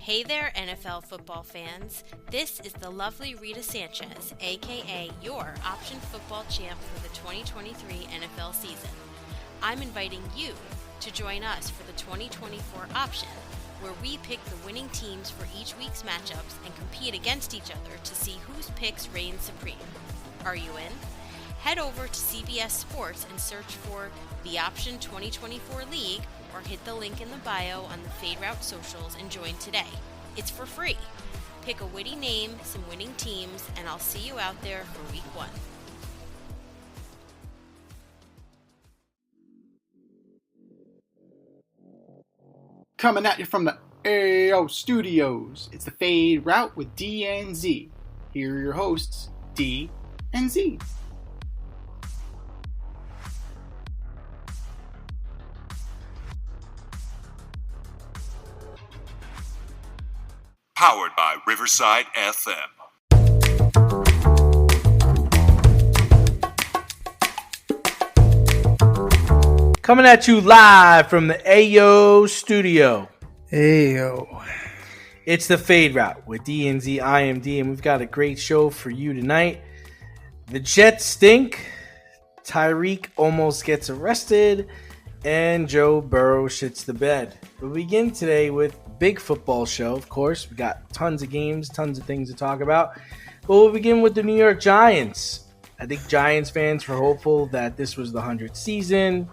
Hey there, NFL football fans. This is the lovely Rita Sanchez, aka your option football champ for the 2023 NFL season. I'm inviting you to join us for the 2024 option, where we pick the winning teams for each week's matchups and compete against each other to see whose picks reign supreme. Are you in? Head over to CBS Sports and search for the Option 2024 League, or hit the link in the bio on the Fade Route socials and join today. It's for free. Pick a witty name, some winning teams, and I'll see you out there for week 1. Coming at you from the AO Studios, it's the Fade Route with D and Z. Here are your hosts, D and Z. Powered by Riverside FM. Coming at you live from the AO studio. Ayo. It's the Fade Route with D and Z. I am D, and we've got a great show for you tonight. The Jets stink. Tyreek almost gets arrested. And Joe Burrow shits the bed. We begin today with big football show, of course. We got tons of games, tons of things to talk about. But we'll begin with the New York Giants. I think Giants fans were hopeful that this was the 100th season,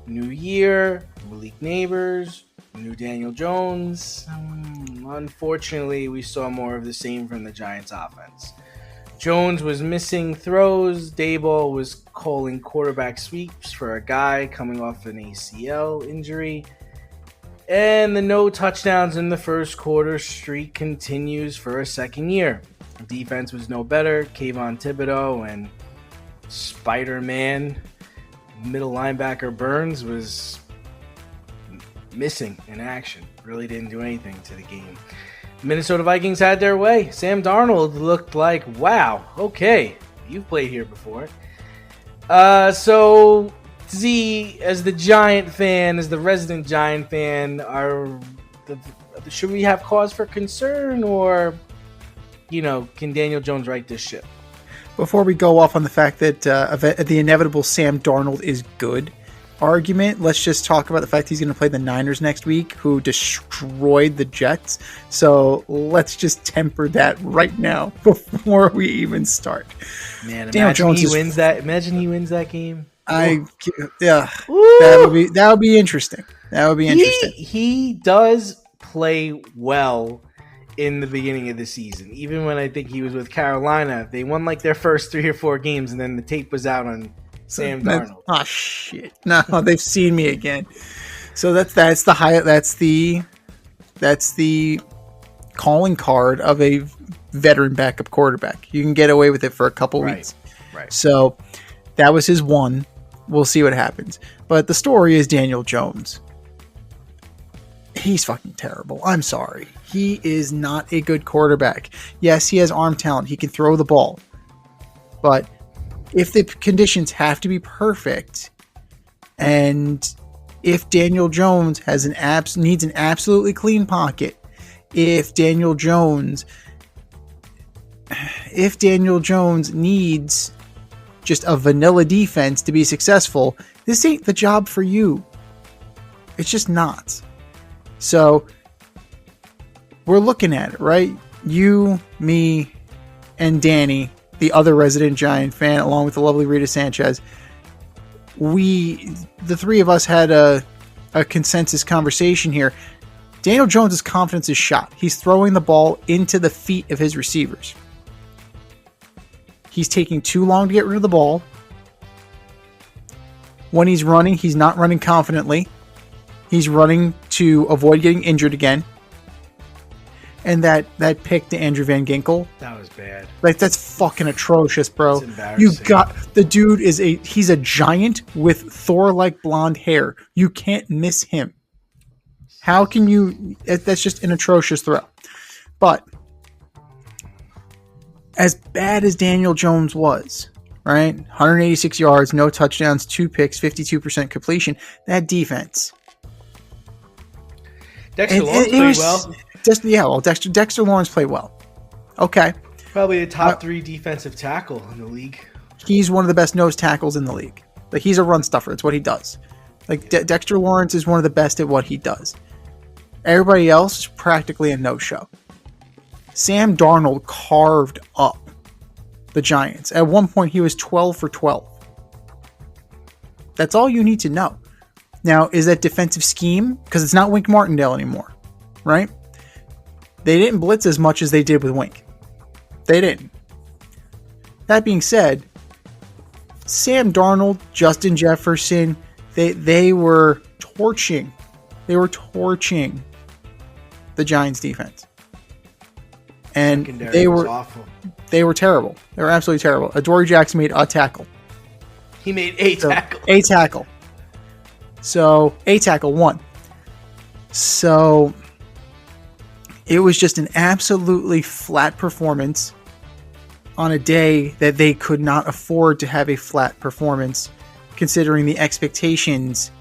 new year, Malik Neighbors, new Daniel Jones. Unfortunately, we saw more of the same from the Giants offense. Jones was missing throws. Daboll was calling quarterback sweeps for a guy coming off an ACL injury. And the no touchdowns in the first quarter streak continues for a second year. Defense was no better. Kayvon Thibodeau and Spider-Man middle linebacker Burns was missing in action. Really didn't do anything to the game. Minnesota Vikings had their way. Sam Darnold looked like, wow, okay, you've played here before. So Z, as the Giant fan, as the resident Giant fan, should we have cause for concern, or, can Daniel Jones right this ship? Before we go off on the fact that the inevitable Sam Darnold is good argument, let's just talk about the fact he's going to play the Niners next week, who destroyed the Jets. So let's just temper that right now before we even start. Man, imagine he wins that game. That would be interesting. He does play well in the beginning of the season. Even when I think he was with Carolina, they won like their first 3 or 4 games, and then the tape was out on Sam Darnold. Oh shit! No, they've seen me again. So that's the calling card of a veteran backup quarterback. You can get away with it for a couple weeks. Right. So that was his one. We'll see what happens. But the story is Daniel Jones. He's fucking terrible. I'm sorry. He is not a good quarterback. Yes, he has arm talent. He can throw the ball. But if the conditions have to be perfect, and if Daniel Jones needs an absolutely clean pocket, if Daniel Jones needs just a vanilla defense to be successful, this ain't the job for you. It's just not. So we're looking at it, right? You, me, and Danny, the other resident Giant fan, along with the lovely Rita Sanchez, the three of us had a consensus conversation here. Daniel Jones' confidence is shot. He's throwing the ball into the feet of his receivers. He's taking too long to get rid of the ball. When he's running, he's not running confidently. He's running to avoid getting injured again. And that pick to Andrew Van Ginkel. That was bad. Like, that's fucking atrocious, bro. That's embarrassing. The dude he's a giant with Thor-like blonde hair. You can't miss him. How can you? That's just an atrocious throw. But as bad as Daniel Jones was, right? 186 yards, no touchdowns, 2 picks, 52% completion. That defense. Dexter Lawrence played well. Dexter Lawrence played well. Okay. Probably a top 3 defensive tackle in the league. He's one of the best nose tackles in the league. Like, he's a run stuffer. It's what he does. Like, Dexter Lawrence is one of the best at what he does. Everybody else is practically a no-show. Sam Darnold carved up the Giants. At one point, he was 12 for 12. That's all you need to know. Now, is that defensive scheme? Because it's not Wink Martindale anymore, right? They didn't blitz as much as they did with Wink. They didn't. That being said, Sam Darnold, Justin Jefferson, they were torching. They were torching the Giants defense. And they were awful. They were terrible. They were absolutely terrible. Adoree Jackson made a tackle. He made a tackle. A tackle. So, a tackle, 1. So, it was just an absolutely flat performance on a day that they could not afford to have a flat performance, considering the expectations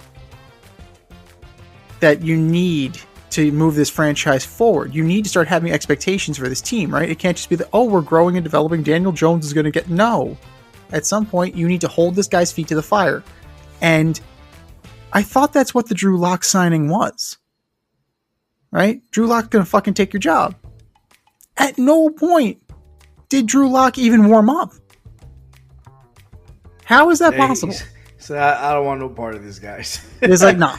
that you need to move this franchise forward. You need to start having expectations for this team, right? It can't just be that, oh, we're growing and developing. Daniel Jones is going to get... No. At some point, you need to hold this guy's feet to the fire. And I thought that's what the Drew Lock signing was. Right? Drew Lock's going to fucking take your job. At no point did Drew Lock even warm up. How is that possible? So I don't want no part of this, guys. It's like, no.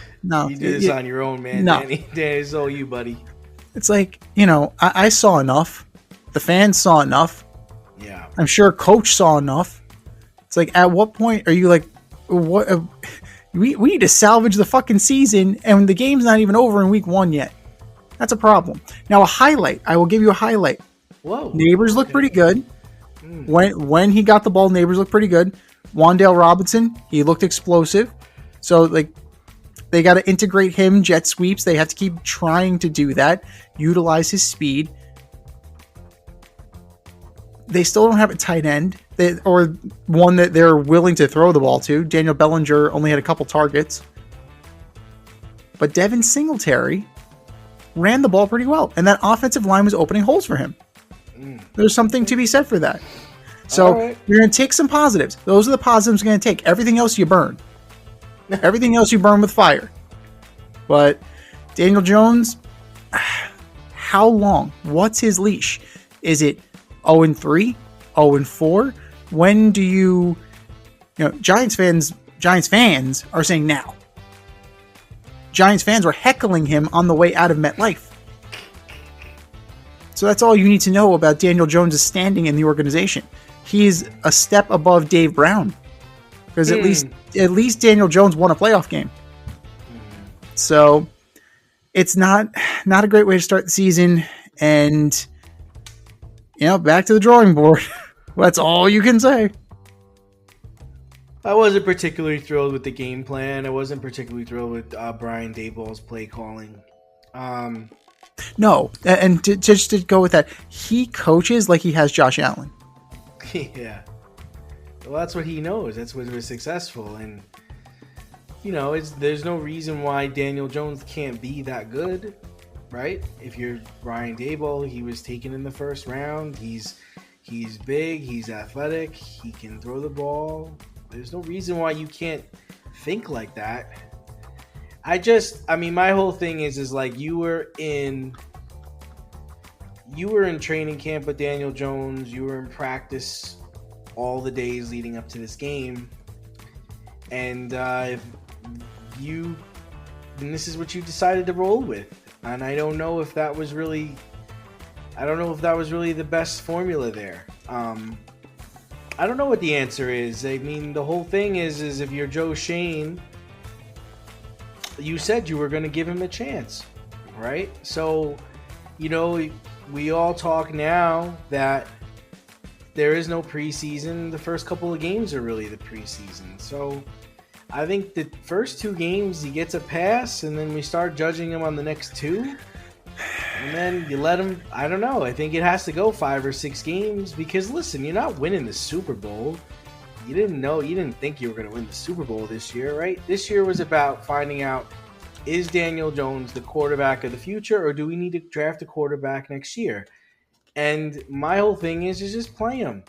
You do this on your own, man. No. Danny, it's all you, buddy. It's like, I saw enough. The fans saw enough. Yeah. I'm sure Coach saw enough. It's like, at what point are you like, what? We need to salvage the fucking season, and the game's not even over in week 1 yet. That's a problem. Now, a highlight. I will give you a highlight. Whoa. Neighbors look pretty good. When he got the ball, Neighbors looked pretty good. Wan'Dale Robinson, he looked explosive. So, like, they got to integrate him, jet sweeps. They have to keep trying to do that. Utilize his speed. They still don't have a tight end, or one that they're willing to throw the ball to. Daniel Bellinger only had a couple targets. But Devin Singletary ran the ball pretty well. And that offensive line was opening holes for him. There's something to be said for that. So You're going to take some positives. Those are the positives you're going to take. Everything else you burn. Everything else you burn with fire. But Daniel Jones, how long? What's his leash? Is it 0-3? 0-4? When do you Giants fans are saying now. Giants fans were heckling him on the way out of MetLife. So that's all you need to know about Daniel Jones' standing in the organization. He's a step above Dave Brown. Because at least Daniel Jones won a playoff game. So it's not a great way to start the season. And back to the drawing board. That's all you can say. I wasn't particularly thrilled with the game plan. I wasn't particularly thrilled with Brian Daboll's play calling. No, and just to go with that, he coaches like he has Josh Allen. Yeah. Well, that's what he knows. That's what was successful. And, there's no reason why Daniel Jones can't be that good, right? If you're Brian Daboll, he was taken in the first round. He's big. He's athletic. He can throw the ball. There's no reason why you can't think like that. My whole thing is like you were in training camp with Daniel Jones. You were in practice all the days leading up to this game. And this is what you decided to roll with. And I don't know if that was really the best formula there. I don't know what the answer is. I mean, the whole thing is if you're Joe Shane, you said you were going to give him a chance, right? So, we all talk now that there is no preseason. The first couple of games are really the preseason. So, I think the first 2 games he gets a pass, and then we start judging him on the next 2. And then you let him, I don't know. I think it has to go 5 or 6 games because, listen, you're not winning the Super Bowl. You didn't think you were going to win the Super Bowl this year, right? This year was about finding out is Daniel Jones the quarterback of the future, or do we need to draft a quarterback next year? And my whole thing is just play him.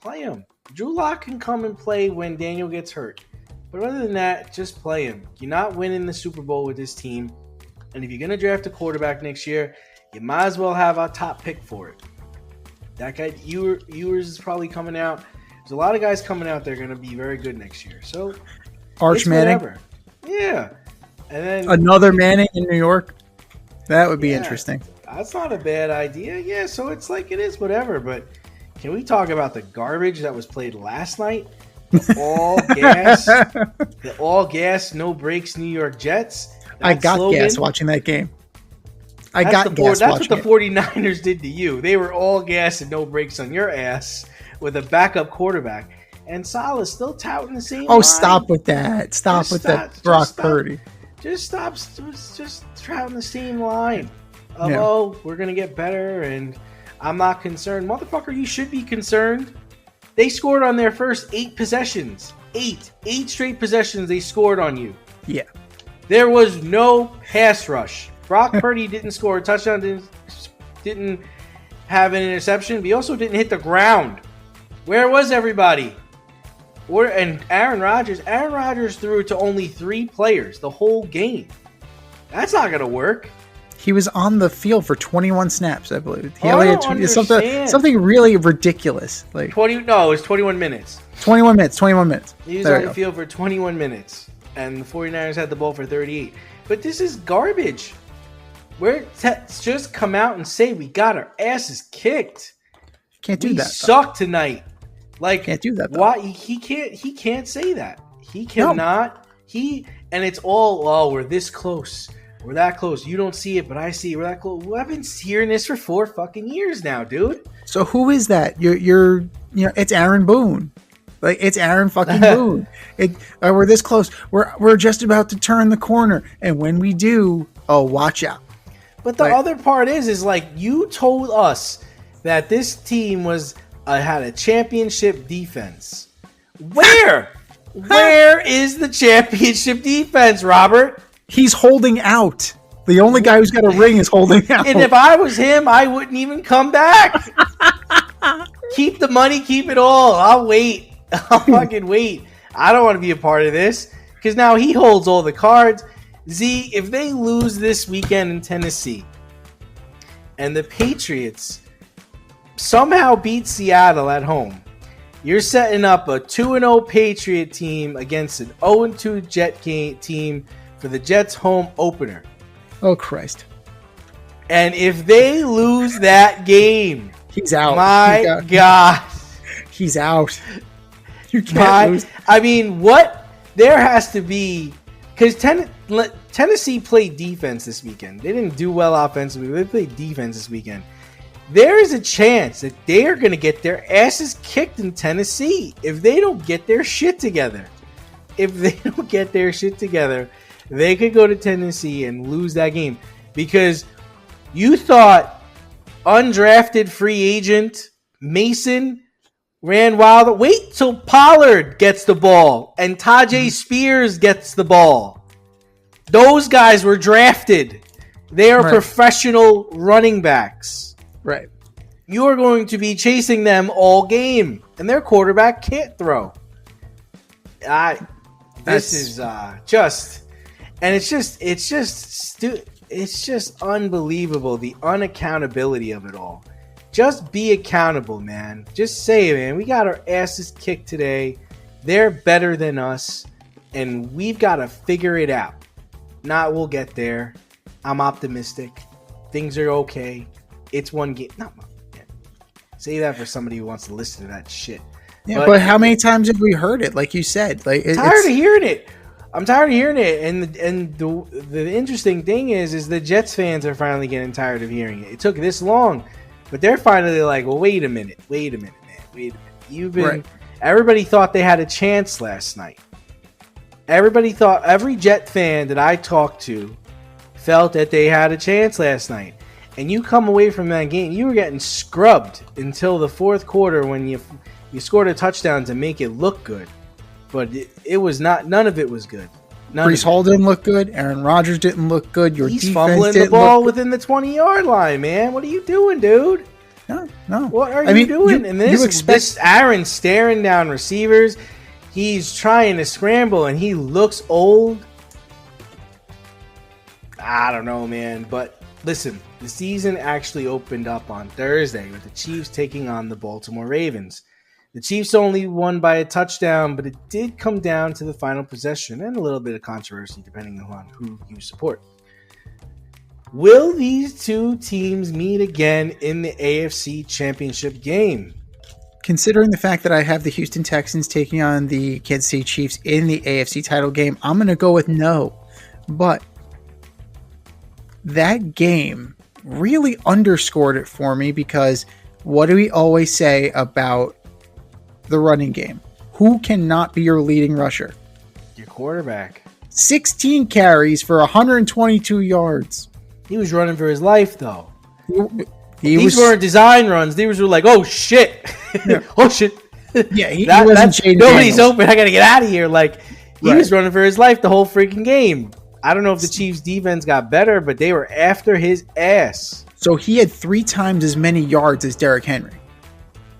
Play him. Drew Lock can come and play when Daniel gets hurt. But other than that, just play him. You're not winning the Super Bowl with this team. And if you're going to draft a quarterback next year, you might as well have a top pick for it. That guy, Ewers is probably coming out. There's a lot of guys coming out that are going to be very good next year. So, Arch Manning. Yeah. And then another Manning in New York. That would be interesting. That's not a bad idea. Yeah, so it's like it is whatever. But can we talk about the garbage that was played last night? The all gas, no brakes New York Jets. I got gas watching that game. That's what the 49ers did to you. They were all gas and no brakes on your ass with a backup quarterback. And Saleh's still touting the same line. Stop with that. Stop with that Brock Purdy. Just touting the same line. Oh, we're going to get better, and I'm not concerned. Motherfucker, you should be concerned. They scored on their first 8 possessions. 8 straight possessions they scored on you. Yeah. There was no pass rush. Brock Purdy didn't score a touchdown, didn't have an interception, but he also didn't hit the ground. Where was everybody? And Aaron Rodgers threw it to only 3 players the whole game. That's not going to work. He was on the field for 21 snaps, I believe. He only had something really ridiculous. It was 21 minutes. 21 minutes. He was on the field for 21 minutes, and the 49ers had the ball for 38. But this is garbage. Just come out and say we got our asses kicked. Can't do that. We suck tonight. Can't do that. Why he can't say that. He cannot. No. And it's all we're this close. We're that close. You don't see it, but I see it. We're that close. Well, I've been hearing this for 4 fucking years now, dude. So who is that? It's Aaron Boone. It's Aaron fucking Boone. We're this close. We're just about to turn the corner, and when we do, watch out. But the other part is you told us that this team had a championship defense. Where? Where is the championship defense, Robert? He's holding out. The only guy who's got a ring is holding out. And if I was him, I wouldn't even come back. Keep the money, keep it all. I'll wait. I'll fucking wait. I don't want to be a part of this because now he holds all the cards. Z, if they lose this weekend in Tennessee and the Patriots somehow beat Seattle at home, you're setting up a 2-0 Patriot team against an 0-2 Jet team for the Jets home opener. Oh, Christ. And if they lose that game, he's out. My God. He's out. You can't lose. I mean, what? There has to be... Because Tennessee played defense this weekend. They didn't do well offensively. They played defense this weekend. There is a chance that they are going to get their asses kicked in Tennessee if they don't get their shit together. If they don't get their shit together, they could go to Tennessee and lose that game. Because you thought undrafted free agent Mason ran wild. Wait till Pollard gets the ball and Tajay Spears gets the ball. Those guys were drafted. They are professional running backs. Right. You are going to be chasing them all game, and their quarterback can't throw. This is just, and it's just unbelievable, the unaccountability of it all. Just be accountable, man. Just say, man, we got our asses kicked today. They're better than us, and we've got to figure it out. We'll get there. I'm optimistic. Things are okay. It's one game. Say that for somebody who wants to listen to that shit. Yeah, but how many times have we heard it? Like you said, I'm tired of hearing it. I'm tired of hearing it. And the interesting thing is the Jets fans are finally getting tired of hearing it. It took this long, but they're finally like, well, wait a minute, man. Everybody thought they had a chance last night. Every Jet fan that I talked to felt that they had a chance last night. And you come away from that game, you were getting scrubbed until the fourth quarter when you scored a touchdown to make it look good. But it was not. None of it was good. Brees Hall didn't look good. Aaron Rodgers didn't look good. Your He's defense fumbling the didn't ball look within the 20-yard line, man. What are you doing, dude? No. What are you doing? And this Aaron staring down receivers. He's trying to scramble, and he looks old. I don't know, man. But listen, the season actually opened up on Thursday with the Chiefs taking on the Baltimore Ravens. The Chiefs only won by a touchdown, but it did come down to the final possession and a little bit of controversy depending on who you support. Will these two teams meet again in the AFC Championship game? Considering the fact that I have the Houston Texans taking on the Kansas City Chiefs in the AFC title game, I'm going to go with no. But that game really underscored it for me because what do we always say about the running game? Who cannot be your leading rusher? Your quarterback. 16 carries for 122 yards. He was running for his life, though. These weren't design runs. These were like, oh, shit. Yeah. Oh, shit. Yeah, he wasn't Shane nobody's Daniels. open. I got to get out of here. Like, he Right. was running for his life the whole freaking game. I don't know if the Chiefs' defense got better, but they were after his ass. So he had 3 times as many yards as Derrick Henry.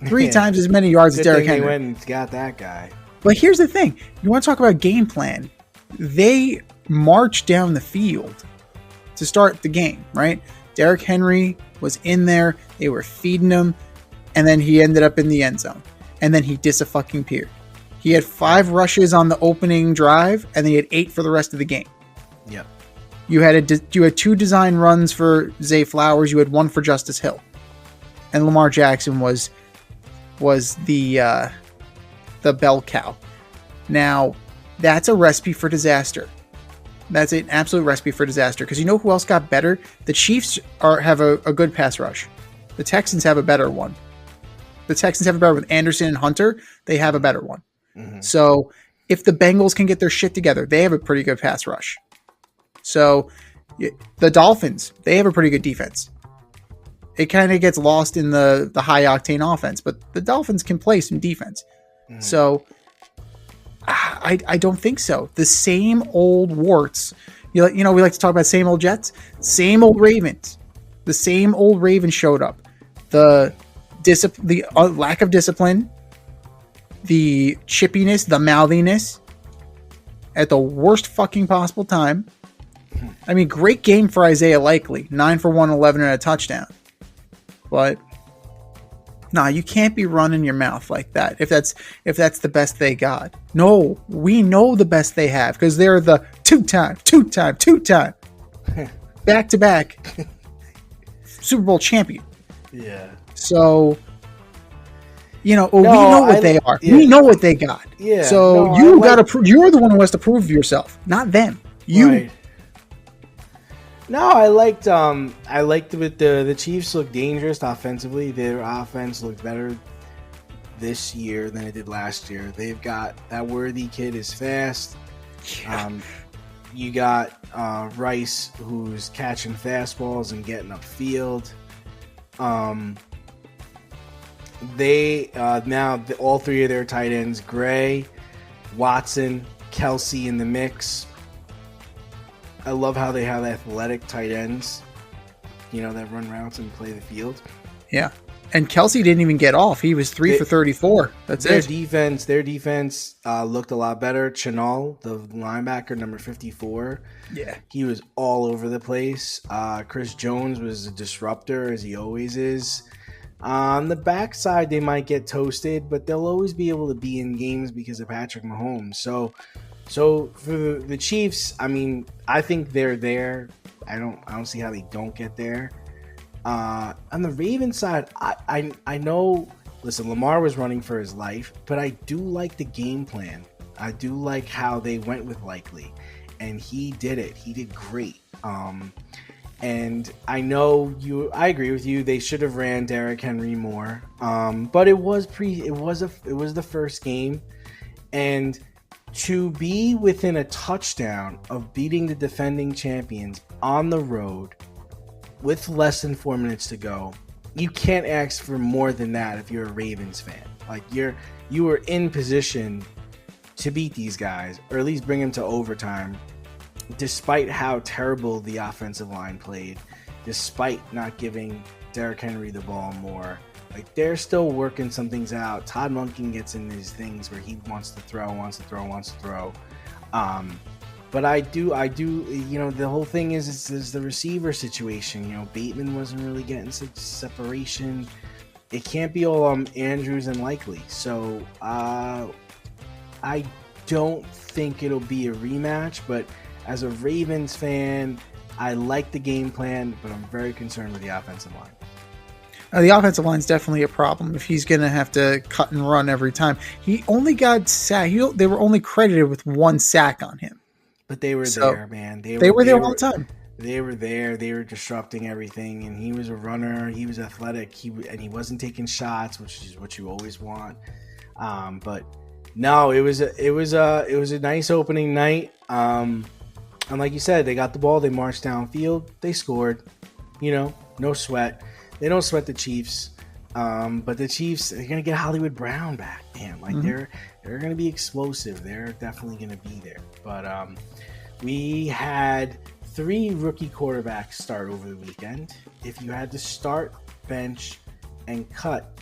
3 Yeah. times as many yards as Good Derrick thing they Henry. went and got that guy. But here's the thing. You want to talk about game plan. They marched down the field to start the game, right? Derrick Henry was in there. They were feeding him. And then he ended up in the end zone. And then he dis-a-fucking-peared. He had 5 rushes on the opening drive, and then he had 8 for the rest of the game. Yep. You had 2 design runs for Zay Flowers. You had 1 for Justice Hill. And Lamar Jackson was the bell cow. Now, that's a recipe for disaster. That's an absolute recipe for disaster. Because you know who else got better? The Chiefs have a good pass rush. The Texans have a better one. The Texans have a better one with Anderson and Hunter. They have a better one. Mm-hmm. So if the Bengals can get their shit together, they have a pretty good pass rush. So the Dolphins, they have a pretty good defense. It kind of gets lost in the high octane offense, but the Dolphins can play some defense. Mm-hmm. So I don't think so. The same old warts. We like to talk about same old Jets, same old Ravens. The same old Ravens showed up. The lack of discipline, the chippiness, the mouthiness at the worst fucking possible time. I mean, great game for Isaiah Likely. 9 for 111 and a touchdown. But you can't be running your mouth like that if that's the best they got. No, we know the best they have because they're the two-time back-to-back Super Bowl champion. Yeah. So, we know what they are. Yeah. We know what they got. Yeah. So you're the one who has to prove yourself, not them. You. Right. No, I liked the Chiefs looked dangerous offensively. Their offense looked better this year than it did last year. They've got that Worthy kid is fast. Yeah. You got Rice who's catching fastballs and getting upfield. They now all 3 of their tight ends, Gray, Watson, Kelsey in the mix. I love how they have athletic tight ends, that run routes and play the field. Yeah. And Kelsey didn't even get off. He was 3 for 34. That's their it. Their defense looked a lot better. Chenal, the linebacker, number 54. Yeah. He was all over the place. Chris Jones was a disruptor, as he always is. On the backside, they might get toasted, but they'll always be able to be in games because of Patrick Mahomes. So for the Chiefs, I mean, I think they're there. I don't see how they don't get there. On the Ravens side, I know. Listen, Lamar was running for his life, but I do like the game plan. I do like how they went with Likely, and he did it. He did great. And I know I agree with you. They should have ran Derrick Henry more. But it was the first game, and to be within a touchdown of beating the defending champions on the road with less than 4 minutes to go, you can't ask for more than that if you're a Ravens fan. Like you were in position to beat these guys, or at least bring them to overtime, despite how terrible the offensive line played, despite not giving Derrick Henry the ball more. Like, they're still working some things out. Todd Monken gets in these things where he wants to throw. But I do, the whole thing is the receiver situation. Bateman wasn't really getting such separation. It can't be all Andrews and Likely. So I don't think it'll be a rematch, but as a Ravens fan, I like the game plan, but I'm very concerned with the offensive line. The offensive line is definitely a problem if he's going to have to cut and run every time. He only got sacked. They were only credited with 1 sack on him. But they were there, man. They were there all the time. They were there. They were disrupting everything, and he was a runner. He was athletic. He wasn't taking shots, which is what you always want. But no, it was a nice opening night. And like you said, they got the ball. They marched downfield. They scored. No sweat. They don't sweat the Chiefs. But the Chiefs, they're gonna get Hollywood Brown back, man. Like they're gonna be explosive. They're definitely gonna be there. But we had 3 rookie quarterbacks start over the weekend. If you had to start, bench, and cut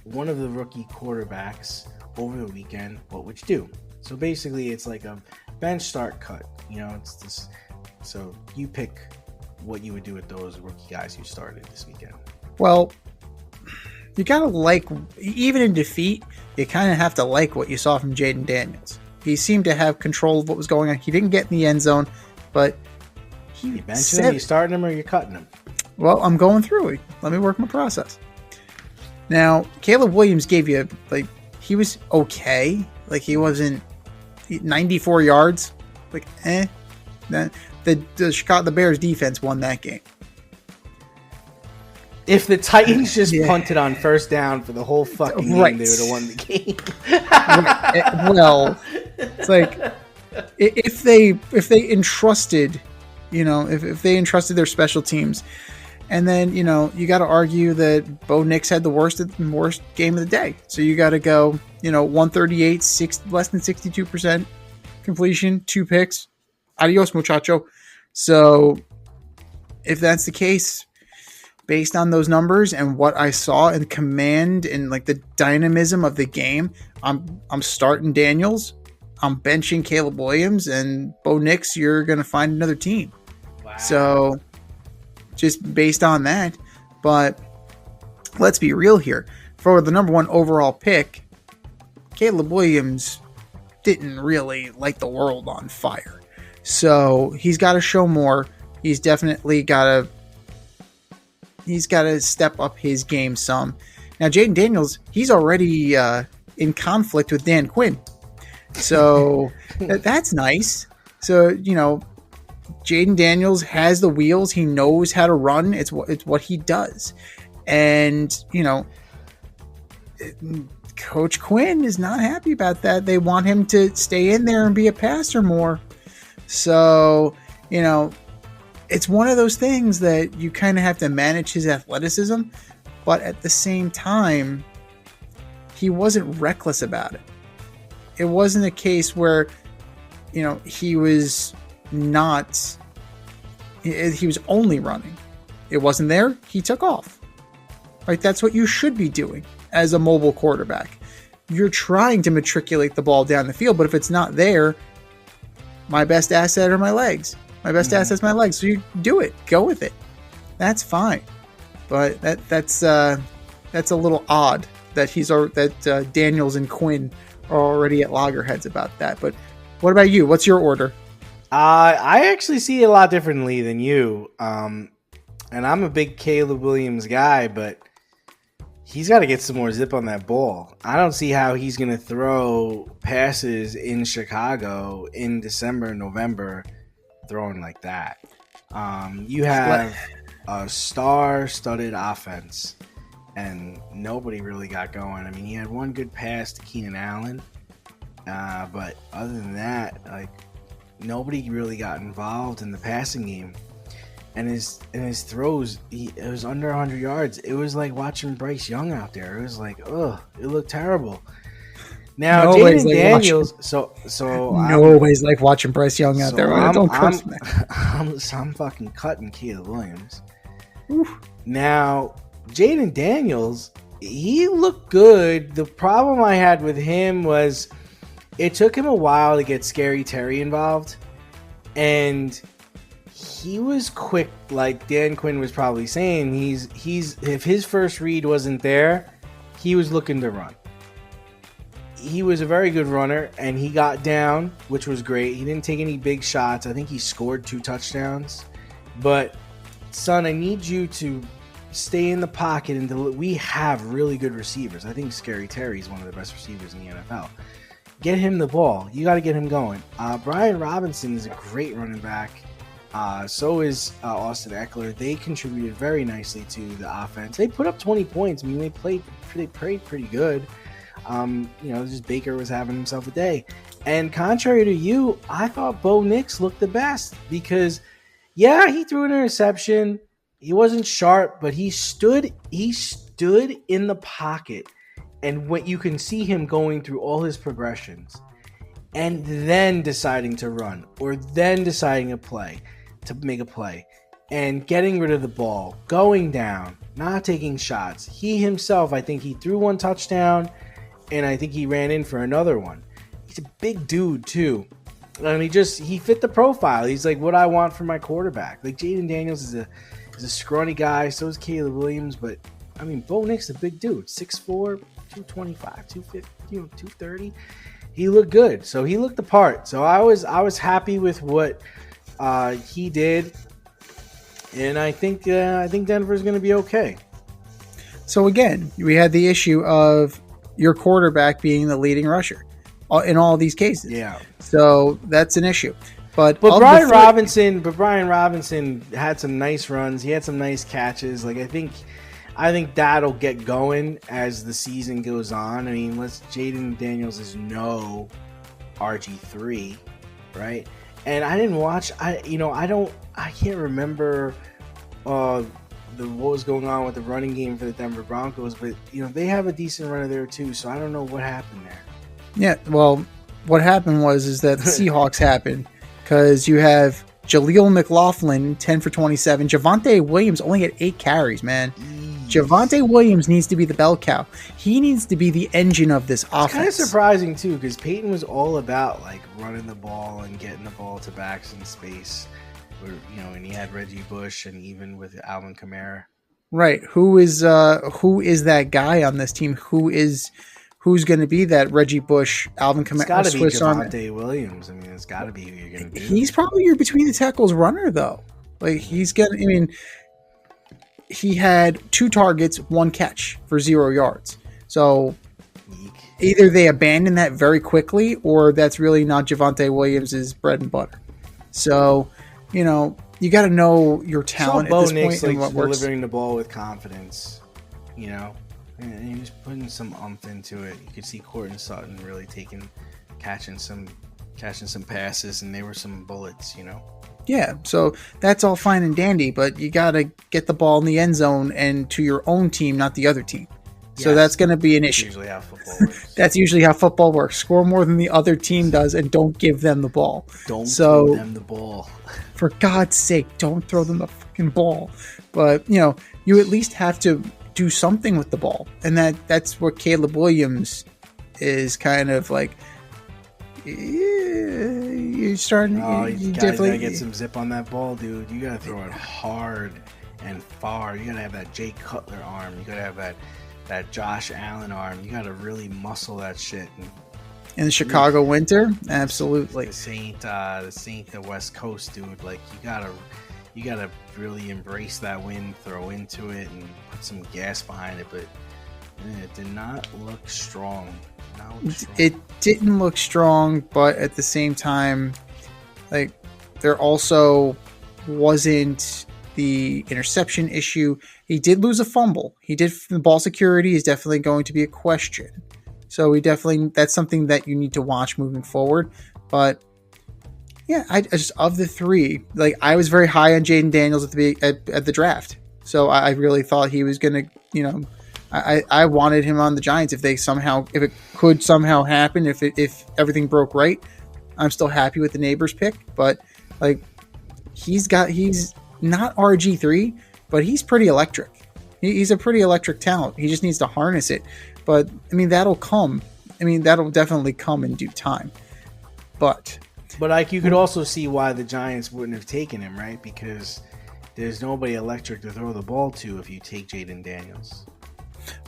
one of the rookie quarterbacks over the weekend, what would you do? So basically, it's like a bench, start, cut. It's this. So you pick what you would do with those rookie guys you started this weekend. Well, you gotta even in defeat, you kind of have to like what you saw from Jaden Daniels. He seemed to have control of what was going on. He didn't get in the end zone, but you benching him, you starting him, or you're cutting him? Well, I'm going through it. Let me work my process. Now, Caleb Williams gave you, he was okay. He wasn't 94 yards. The Bears defense won that game. If the Titans just punted on first down for the whole fucking game, they would have won the game. Right. Well, it's if they entrusted, if they entrusted their special teams, and then you got to argue that Bo Nix had the worst game of the day. So you got to go 138, less than 62% completion, 2 picks. Adios, muchacho. So if that's the case, based on those numbers and what I saw in command and the dynamism of the game, I'm starting Daniels. I'm benching Caleb Williams, and Bo Nix, you're going to find another team. Wow. So just based on that, but let's be real here. For the number 1 overall pick, Caleb Williams didn't really light the world on fire. So he's got to show more. He's definitely got to step up his game some. Now, Jaden Daniels, he's already in conflict with Dan Quinn. So that's nice. So, Jaden Daniels has the wheels. He knows how to run. It's what he does. And, Coach Quinn is not happy about that. They want him to stay in there and be a passer more. So, it's one of those things that you kind of have to manage his athleticism, but at the same time, he wasn't reckless about it. It wasn't a case where, he was only running. It wasn't there. He took off. Right? That's what you should be doing as a mobile quarterback. You're trying to matriculate the ball down the field, but if it's not there, my best asset are my legs. My best asset's my legs. So you do it. Go with it. That's fine. But that's a little odd that Daniels and Quinn are already at loggerheads about that. But what about you? What's your order? I actually see it a lot differently than you. And I'm a big Caleb Williams guy, but he's got to get some more zip on that ball. I don't see how he's going to throw passes in Chicago in December, November, throwing like that. You have a star-studded offense, and nobody really got going. I mean, he had one good pass to Keenan Allen, but other than that, nobody really got involved in the passing game. And his throws, it was under 100 yards. It was like watching Bryce Young out there. It was like, it looked terrible. Now, Nobody's Jaden like Daniels. Nobody's like watching Bryce Young out there. Right? Don't curse me. I'm fucking cutting Caleb Williams. Oof. Now, Jaden Daniels, he looked good. The problem I had with him was it took him a while to get Scary Terry involved, and he was quick. Like Dan Quinn was probably saying, he's if his first read wasn't there, he was looking to run. He was a very good runner, and he got down, which was great. He didn't take any big shots. I think he scored 2 touchdowns. But, son, I need you to stay in the pocket. And we have really good receivers. I think Scary Terry is one of the best receivers in the NFL. Get him the ball. You got to get him going. Brian Robinson is a great running back. So is Austin Eckler. They contributed very nicely to the offense. They put up 20 points. I mean, they played pretty good. Just Baker was having himself a day. And contrary to you, I thought Bo Nix looked the best because, yeah, he threw an interception. He wasn't sharp, but he stood in the pocket, and what you can see him going through all his progressions, and then deciding to run, or then deciding to make a play, and getting rid of the ball, going down, not taking shots. He himself, I think he threw 1 touchdown. And I think he ran in for another one. He's a big dude too. And he fit the profile. He's like what I want for my quarterback. Like Jaden Daniels is a scrawny guy. So is Caleb Williams. But I mean, Bo Nix is a big dude. 6'4", 225, 250, 230. He looked good. So he looked the part. So I was happy with what he did. And I think Denver's going to be okay. So again, we had the issue of your quarterback being the leading rusher in all these cases. Yeah. So that's an issue. But Brian Robinson had some nice runs. He had some nice catches. Like I think that'll get going as the season goes on. I mean, Jaden Daniels is no RG3, right? And I didn't watch. I can't remember what was going on with the running game for the Denver Broncos, but they have a decent runner there too, so I don't know what happened there. Yeah, well, what happened is that the Seahawks happened because you have Jaleel McLaughlin 10 for 27. Javonte Williams only had 8 carries, man. Javonte Williams needs to be the bell cow. He needs to be the engine of this offense. It's kind of surprising too, because Peyton was all about like running the ball and getting the ball to backs in space. And he had Reggie Bush, and even with Alvin Kamara. Right. Who is that guy on this team? Who's going to be that Reggie Bush, Alvin Kamara? It's got to be Javonte Williams. I mean, it's got to be who you're going to do. He's probably your between the tackles runner, though. Like he had 2 targets, 1 catch for 0 yards. So either they abandon that very quickly, or that's really not Javonte Williams' bread and butter. So. You got to know your talent at this point and what works. Delivering the ball with confidence, and you're just putting some oomph into it. You could see Courtland Sutton really catching some passes, and they were some bullets, Yeah, so that's all fine and dandy, but you got to get the ball in the end zone and to your own team, not the other team. So yes, that's going to be an issue. Usually how football works. That's usually how football works. Score more than the other team does, and don't give them the ball. Don't throw them the ball. For God's sake, don't throw them the fucking ball. But you at least have to do something with the ball, and that's where Caleb Williams is kind of like. You're starting. You gotta get some zip on that ball, dude. You gotta throw it hard and far. You gotta have that Jay Cutler arm. You gotta have that Josh Allen arm. You gotta really muscle that shit. In the Chicago winter, absolutely. This ain't the West Coast, dude. Like you gotta really embrace that wind, throw into it, and put some gas behind it. But it did not look strong. It didn't look strong, but at the same time, like there also wasn't the interception issue. He did lose a fumble. The ball security is definitely going to be a question. So that's something that you need to watch moving forward. But yeah, I just of the 3, like I was very high on Jaden Daniels at the draft. So I really thought he was going to, I wanted him on the Giants if it could somehow happen, if everything broke right. I'm still happy with the Neighbors pick, but like he's not RG3, but he's pretty electric. He's a pretty electric talent. He just needs to harness it. But I mean, that'll come. I mean, that'll definitely come in due time. But like, you could also see why the Giants wouldn't have taken him, right? Because there's nobody electric to throw the ball to if you take Jaden Daniels.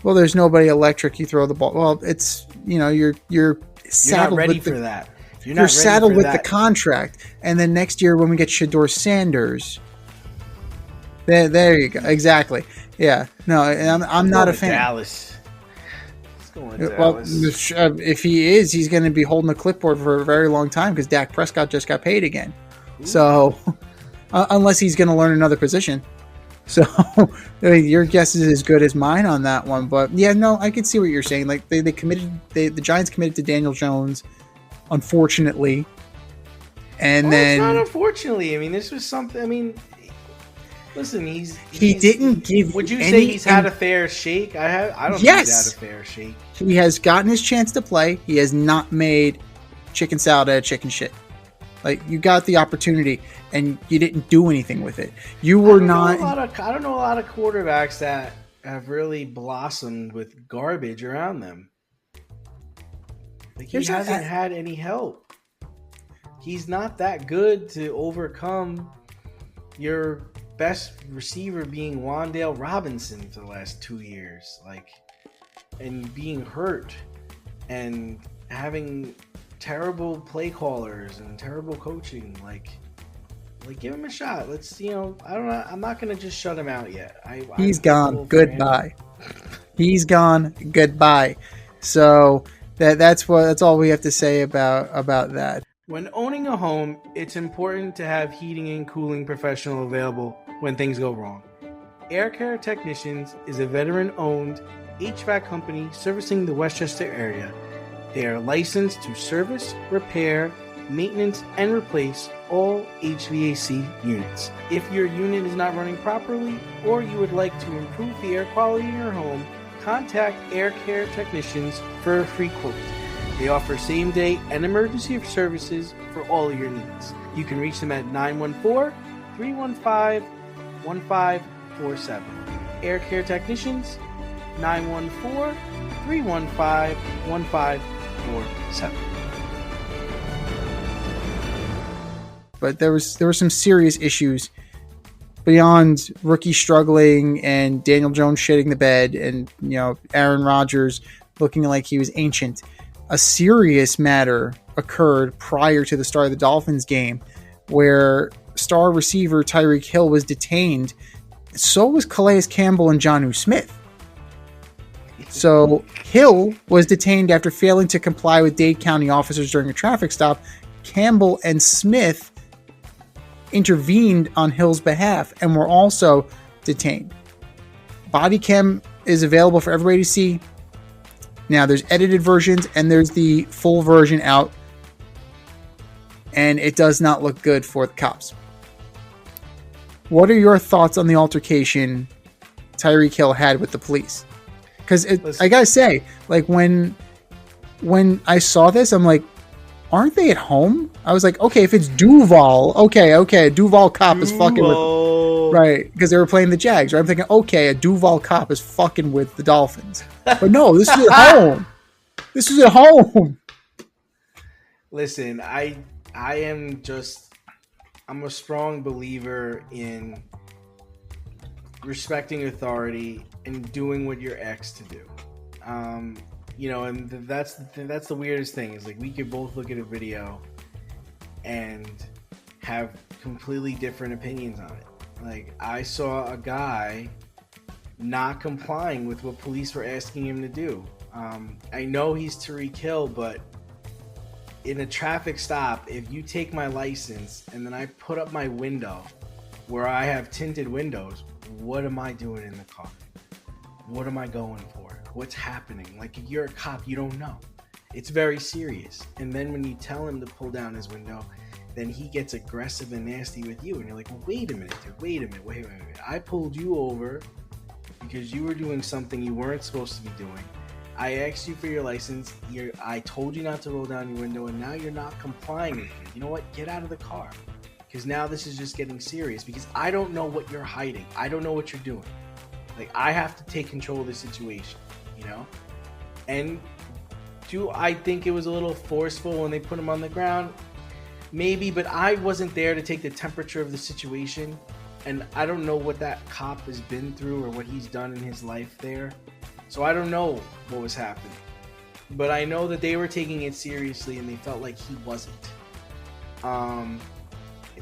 Well, there's nobody electric you throw the ball. Well, it's, you're saddled not ready with for that. You're saddled with the contract, and then next year when we get Shedeur Sanders, there you go. Exactly. Yeah. No, I'm not a fan. Dallas. Well, if he is, he's going to be holding the clipboard for a very long time because Dak Prescott just got paid again. Ooh. So, unless he's going to learn another position. So, I mean, your guess is as good as mine on that one. But yeah, no, I can see what you're saying. Like the Giants committed to Daniel Jones, unfortunately, and then it's not unfortunately. I mean, this was something. I mean, listen, he didn't give. Would you say he's had a fair shake? I don't think he's had a fair shake. He has gotten his chance to play. He has not made chicken salad out of chicken shit. Like, you got the opportunity and you didn't do anything with it. You were not. I don't know a lot of quarterbacks that have really blossomed with garbage around them. Like, he hasn't had any help. He's not that good to overcome your best receiver being Wan'Dale Robinson for the last 2 years, like, and being hurt and having terrible play callers and terrible coaching. Like give him a shot. Let's, I don't know. I'm not gonna just shut him out yet. He's gone. Goodbye. He's gone. Goodbye. So that's all we have to say about that. When owning a home, it's important to have heating and cooling professional available when things go wrong. Air Care Technicians is a veteran-owned HVAC company servicing the Westchester area. They are licensed to service, repair, maintenance, and replace all HVAC units. If your unit is not running properly or you would like to improve the air quality in your home, contact Air Care Technicians for a free quote. They offer same-day and emergency services for all of your needs. You can reach them at 914-315-1547. Air Care Technicians, 914-315-1547. But there were some serious issues beyond rookie struggling and Daniel Jones shitting the bed and Aaron Rodgers looking like he was ancient. A serious matter occurred prior to the start of the Dolphins game where star receiver Tyreek Hill was detained. So was Calais Campbell and Jonnu Smith. So Hill was detained after failing to comply with Dade County officers during a traffic stop. Campbell and Smith intervened on Hill's behalf and were also detained. Body cam is available for everybody to see. Now, there's edited versions and there's the full version out, and it does not look good for the cops. What are your thoughts on the altercation Tyreek Hill had with the police? Because I gotta say, like, when I saw this, I'm like, aren't they at home? I was like, okay, if it's Duval, okay, a Duval cop is fucking with, right? Because they were playing the Jags, right? I'm thinking, okay, a Duval cop is fucking with the Dolphins. But no, this is at home. This is at home. Listen, I'm a strong believer in respecting authority and doing what you're asked to do. And that's the weirdest thing is, like, we could both look at a video and have completely different opinions on it. Like, I saw a guy not complying with what police were asking him to do. I know he's Tyreek Hill, but in a traffic stop, if you take my license and then I put up my window where I have tinted windows, what am I doing in the car? What am I going for? What's happening? Like, if you're a cop, you don't know. It's very serious. And then when you tell him to pull down his window, then he gets aggressive and nasty with you. And you're like, well, wait a minute, dude. Wait a minute. I pulled you over because you were doing something you weren't supposed to be doing. I asked you for your license. I told you not to roll down your window, and now you're not complying with me. You know what? Get out of the car, because now this is just getting serious, because I don't know what you're hiding. I don't know what you're doing. Like, I have to take control of the situation, you know? And do I think it was a little forceful when they put him on the ground? Maybe, but I wasn't there to take the temperature of the situation. And I don't know what that cop has been through or what he's done in his life there. So I don't know what was happening. But I know that they were taking it seriously and they felt like he wasn't.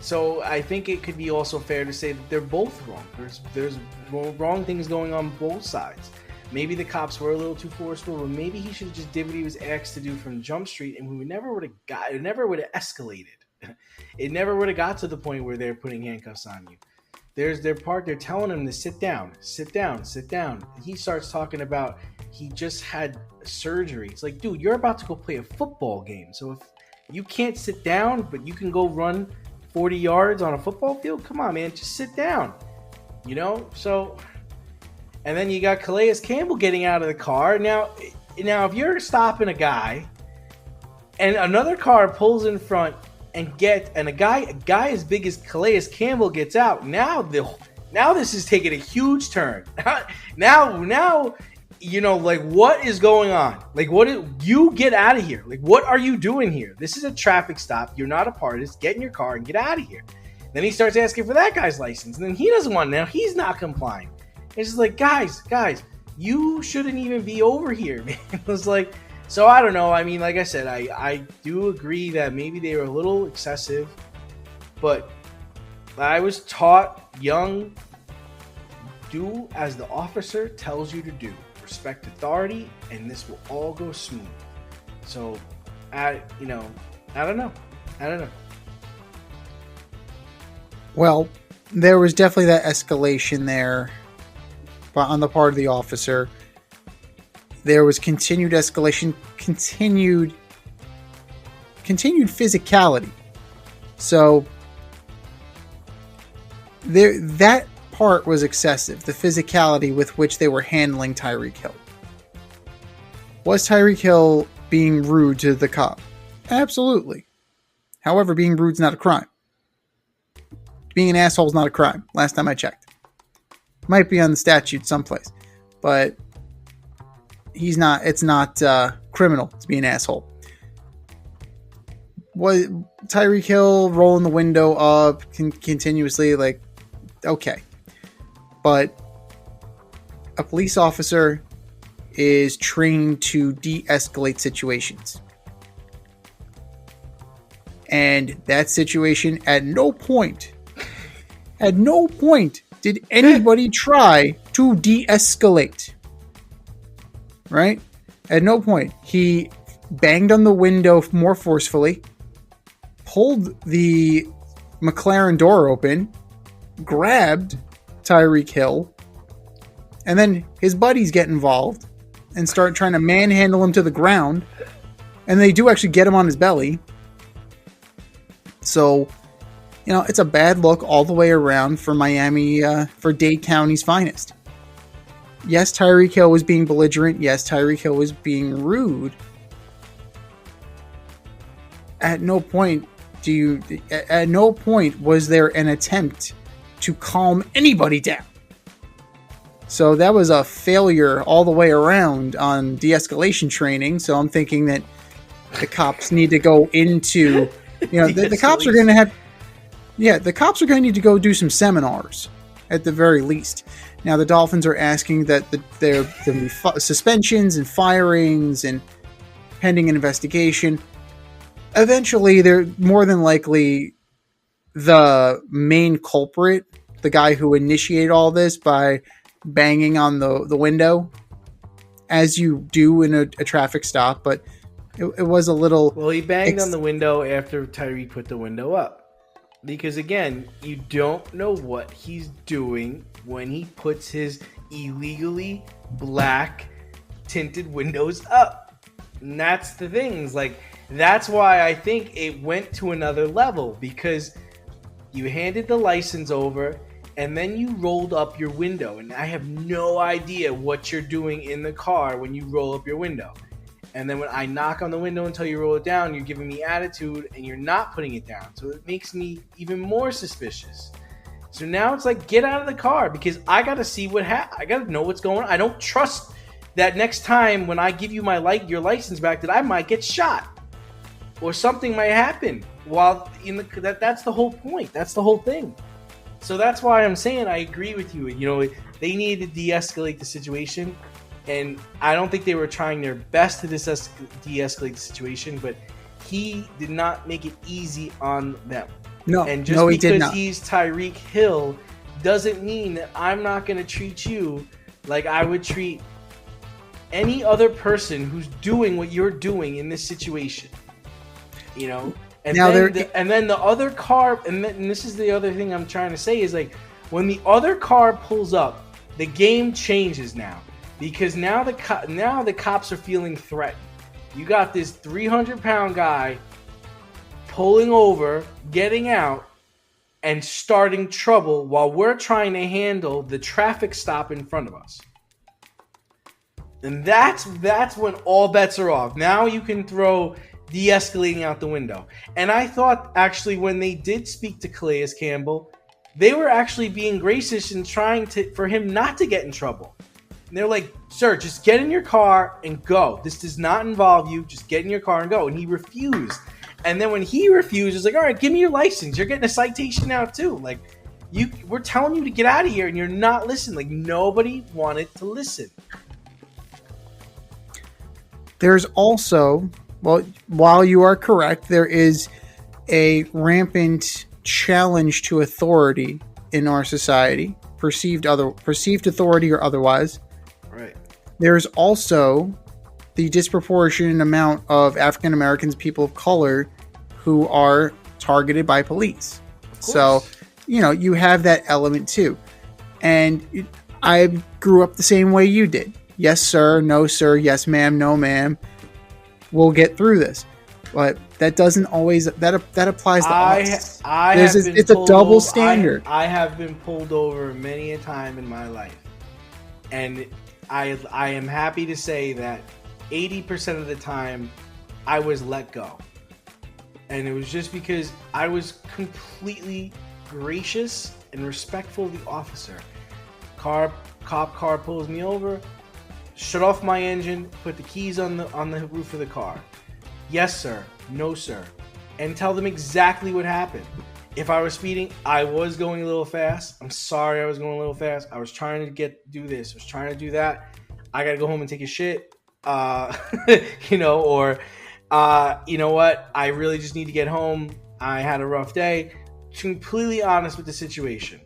So I think it could be also fair to say that they're both wrong. There's wrong things going on both sides. Maybe the cops were a little too forceful, but maybe he should have just did what he was asked to do from Jump Street, and it never would have escalated. It never would have got to the point where they're putting handcuffs on you. There's their part. They're telling him to sit down. He starts talking about he just had surgery. It's like, dude, you're about to go play a football game. So if you can't sit down, but you can go run 40 yards on a football field, come on, man, just sit down. You know? So, and then you got Calais Campbell getting out of the car. Now, if you're stopping a guy and another car pulls in front and a guy as big as Calais Campbell gets out, now this is taking a huge turn. Now, you know, like, what is going on? Like, you get out of here. Like, what are you doing here? This is a traffic stop. You're not a part of this. Get in your car and get out of here. Then he starts asking for that guy's license, and then he doesn't want it now. He's not complying. It's just like, guys, you shouldn't even be over here, man. It was like, so I don't know. I mean, like I said, I do agree that maybe they were a little excessive, but I was taught young, do as the officer tells you to do. Respect authority, and this will all go smooth. So, I don't know. Well, there was definitely that escalation there, but on the part of the officer, there was continued escalation, continued physicality. So that part was excessive, the physicality with which they were handling Tyreek Hill. Was Tyreek Hill being rude to the cop? Absolutely. However, being rude is not a crime. Being an asshole is not a crime, last time I checked. Might be on the statute someplace, but it's not criminal to be an asshole. Was Tyreek Hill rolling the window up continuously? Like, okay. But a police officer is trained to de-escalate situations. And that situation, at no point did anybody try to de-escalate. Right? At no point. He banged on the window more forcefully, pulled the McLaren door open, grabbed Tyreek Hill, and then his buddies get involved and start trying to manhandle him to the ground, and they do actually get him on his belly. So, you know, it's a bad look all the way around for Miami, for Dade County's finest. Yes, Tyreek Hill was being belligerent. Yes, Tyreek Hill was being rude. At no point was there an attempt to calm anybody down. So that was a failure all the way around on de-escalation training. So I'm thinking that the cops need to go into, you know, the cops are going to have, the cops are going to need to go do some seminars at the very least. Now the Dolphins are asking that there be suspensions and firings and pending an investigation. Eventually, they're more than likely the main culprit, the guy who initiated all this by banging on the window, as you do in a traffic stop. But it was a little... Well, he banged on the window after Tyreek put the window up. Because, again, you don't know what he's doing when he puts his illegally black tinted windows up. And that's the things. Like, that's why I think it went to another level. Because you handed the license over, and then you rolled up your window, and I have no idea what you're doing in the car when you roll up your window. And then when I knock on the window until you roll it down, you're giving me attitude and you're not putting it down. So it makes me even more suspicious. So now it's like, get out of the car, because I got to see I got to know what's going on. I don't trust that next time when I give you your license back that I might get shot or something might happen while that's the whole point. That's the whole thing. So that's why I'm saying I agree with you. They needed to de-escalate the situation. And I don't think they were trying their best to de-escalate the situation, but he did not make it easy on them. No, and just he did because not. He's Tyreek Hill doesn't mean that I'm not going to treat you like I would treat any other person who's doing what you're doing in this situation. And now then the other car, and this is the other thing I'm trying to say is, like, when the other car pulls up, the game changes now. Because now the cops are feeling threatened. You got this 300-pound guy pulling over, getting out, and starting trouble while we're trying to handle the traffic stop in front of us. And that's when all bets are off. Now you can throw de-escalating out the window. And I thought, actually, when they did speak to Calais Campbell, they were actually being gracious and trying for him not to get in trouble. And they're like, sir, just get in your car and go. This does not involve you. Just get in your car and go. And he refused. And then when he refused, it's like, all right, give me your license. You're getting a citation now too. Like, we're telling you to get out of here and you're not listening. Like, nobody wanted to listen. There's also, while you are correct, there is a rampant challenge to authority in our society, perceived authority or otherwise. Right. There's also the disproportionate amount of African Americans, people of color, who are targeted by police. So, you have that element too. And I grew up the same way you did. Yes, sir. No, sir. Yes, ma'am. No, ma'am. We'll get through this. But that doesn't always, that applies to us. It's a double standard. I have been pulled over many a time in my life. And I am happy to say that 80% of the time I was let go. And it was just because I was completely gracious and respectful of the officer. Cop car pulls me over, shut off my engine, put the keys on the roof of the car. Yes, sir. No, sir. And tell them exactly what happened. If I was speeding, I was going a little fast. I'm sorry I was going a little fast. I was trying to do this. I was trying to do that. I got to go home and take a shit. Or you know what? I really just need to get home. I had a rough day. Completely honest with the situation.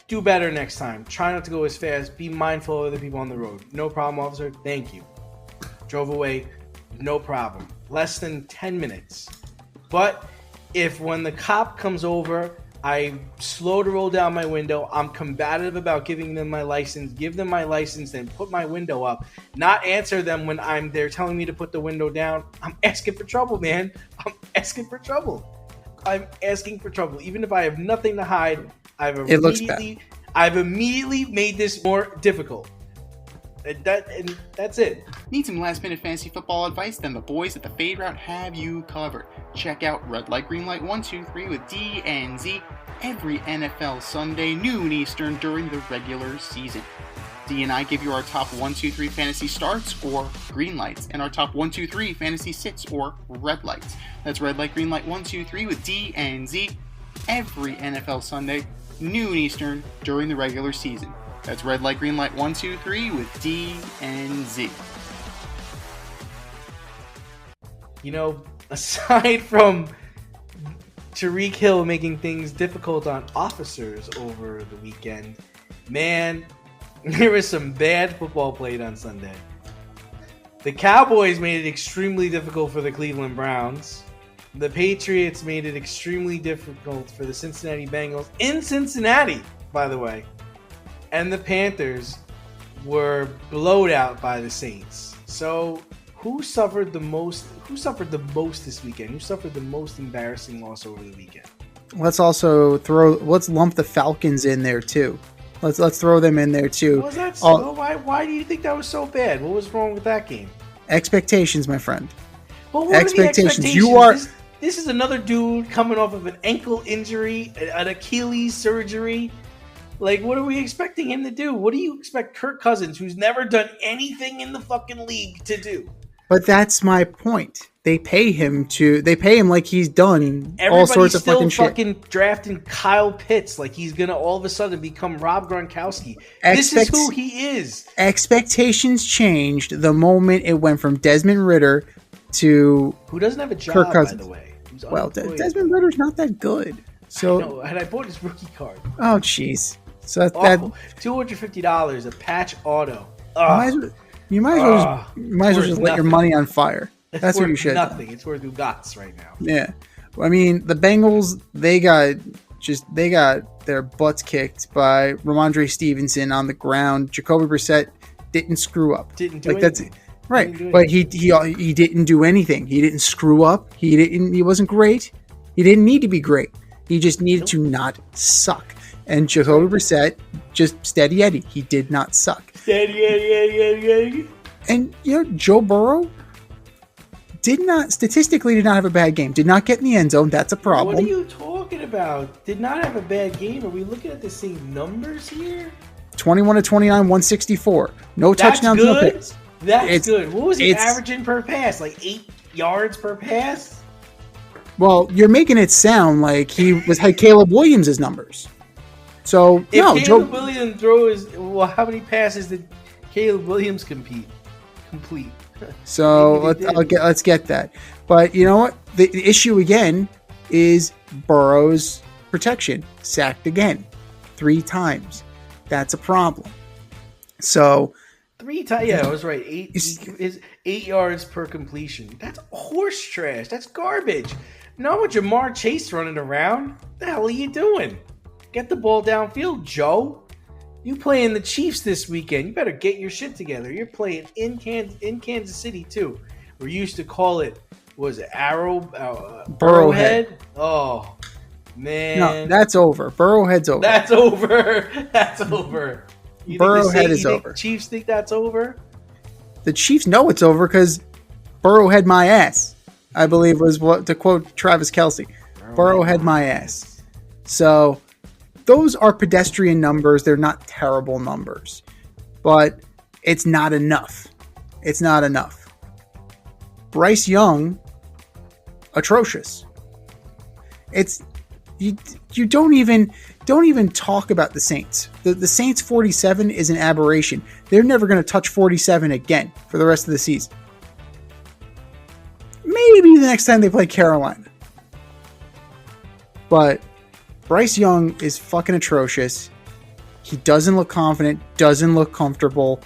Do better next time. Try not to go as fast. Be mindful of other people on the road. No problem, officer. Thank you. Drove away. No problem. Less than 10 minutes. But if when the cop comes over, I slow to roll down my window, I'm combative about giving them my license, give them my license, then put my window up, not answer them when they're telling me to put the window down, I'm asking for trouble, man. I'm asking for trouble. Even if I have nothing to hide, I've immediately made this more difficult. And that's it. Need some last-minute fantasy football advice? Then the boys at the Fade Route have you covered. Check out Red Light, Green Light 1, 2, 3 with D and Z every NFL Sunday, noon Eastern during the regular season. D and I give you our top 1, 2, 3 fantasy starts or green lights, and our top 1, 2, 3 fantasy sits or red lights. That's Red Light, Green Light 1, 2, 3 with D and Z every NFL Sunday, noon Eastern during the regular season. That's Red Light, Green Light 1, 2, 3 with D and Z. Aside from Tyreek Hill making things difficult on officers over the weekend, man, there was some bad football played on Sunday. The Cowboys made it extremely difficult for the Cleveland Browns. The Patriots made it extremely difficult for the Cincinnati Bengals in Cincinnati, by the way. And the Panthers were blowed out by the Saints. So who suffered the most this weekend? Who suffered the most embarrassing loss over the weekend? let's lump the Falcons in there too. Let's throw them in there too. Was that so? Why do you think that was so bad? What was wrong with that game? Expectations, my friend. But what Expectations. Are the expectations? You are. This is another dude coming off of an ankle injury, an Achilles surgery. Like, what are we expecting him to do? What do you expect Kirk Cousins, who's never done anything in the fucking league, to do? But that's my point. They pay him like he's done all sorts of fucking shit. Everybody's still fucking drafting Kyle Pitts like he's going to all of a sudden become Rob Gronkowski. This is who he is. Expectations changed the moment it went from Desmond Ridder to who doesn't have a job, Kirk Cousins. By the way. Well, Desmond Ritter's not that good. So, I know, and I bought his rookie card. Oh, jeez. So that $250 a patch auto. You might as well just let your money on fire. That's what you should. Nothing. It's worth nuts right now. Yeah, I mean the Bengals. They got their butts kicked by Ramondre Stevenson on the ground. Jacoby Brissett didn't screw up. Didn't do anything. That's right. But he didn't do anything. He didn't screw up. He wasn't great. He didn't need to be great. He just needed to not suck. And Jacoby Brissett, just steady Eddie. He did not suck. Steady Eddie. And, Joe Burrow statistically did not have a bad game. Did not get in the end zone. That's a problem. What are you talking about? Did not have a bad game. Are we looking at the same numbers here? 21-29, 164. No touchdowns, no picks. That's good. What was he averaging per pass? Like 8 yards per pass? Well, you're making it sound like he had Caleb Williams' numbers. So, if Caleb Williams how many passes did Caleb Williams complete? So let's get that. But you know what? The issue again is Burrow's protection. Sacked again 3 times. That's a problem. So 3 times. Yeah, I was right. 8 yards per completion. That's horse trash. That's garbage. Not with Jamar Chase running around. What the hell are you doing? Get the ball downfield, Joe. You playing the Chiefs this weekend. You better get your shit together. You're playing in Kansas City, too. We used to call it, Burrowhead? Oh, man. No, that's over. Burrowhead's over. That's over. That's over. Burrowhead is over. Chiefs think that's over? The Chiefs know it's over because Burrowhead my ass, I believe was what, to quote Travis Kelce. Burrowhead my ass. So those are pedestrian numbers. They're not terrible numbers, but it's not enough. It's not enough. Bryce Young, atrocious. It's you don't even talk about the Saints. The Saints 47 is an aberration. They're never going to touch 47 again for the rest of the season. Maybe the next time they play Carolina. But Bryce Young is fucking atrocious. He doesn't look confident, doesn't look comfortable.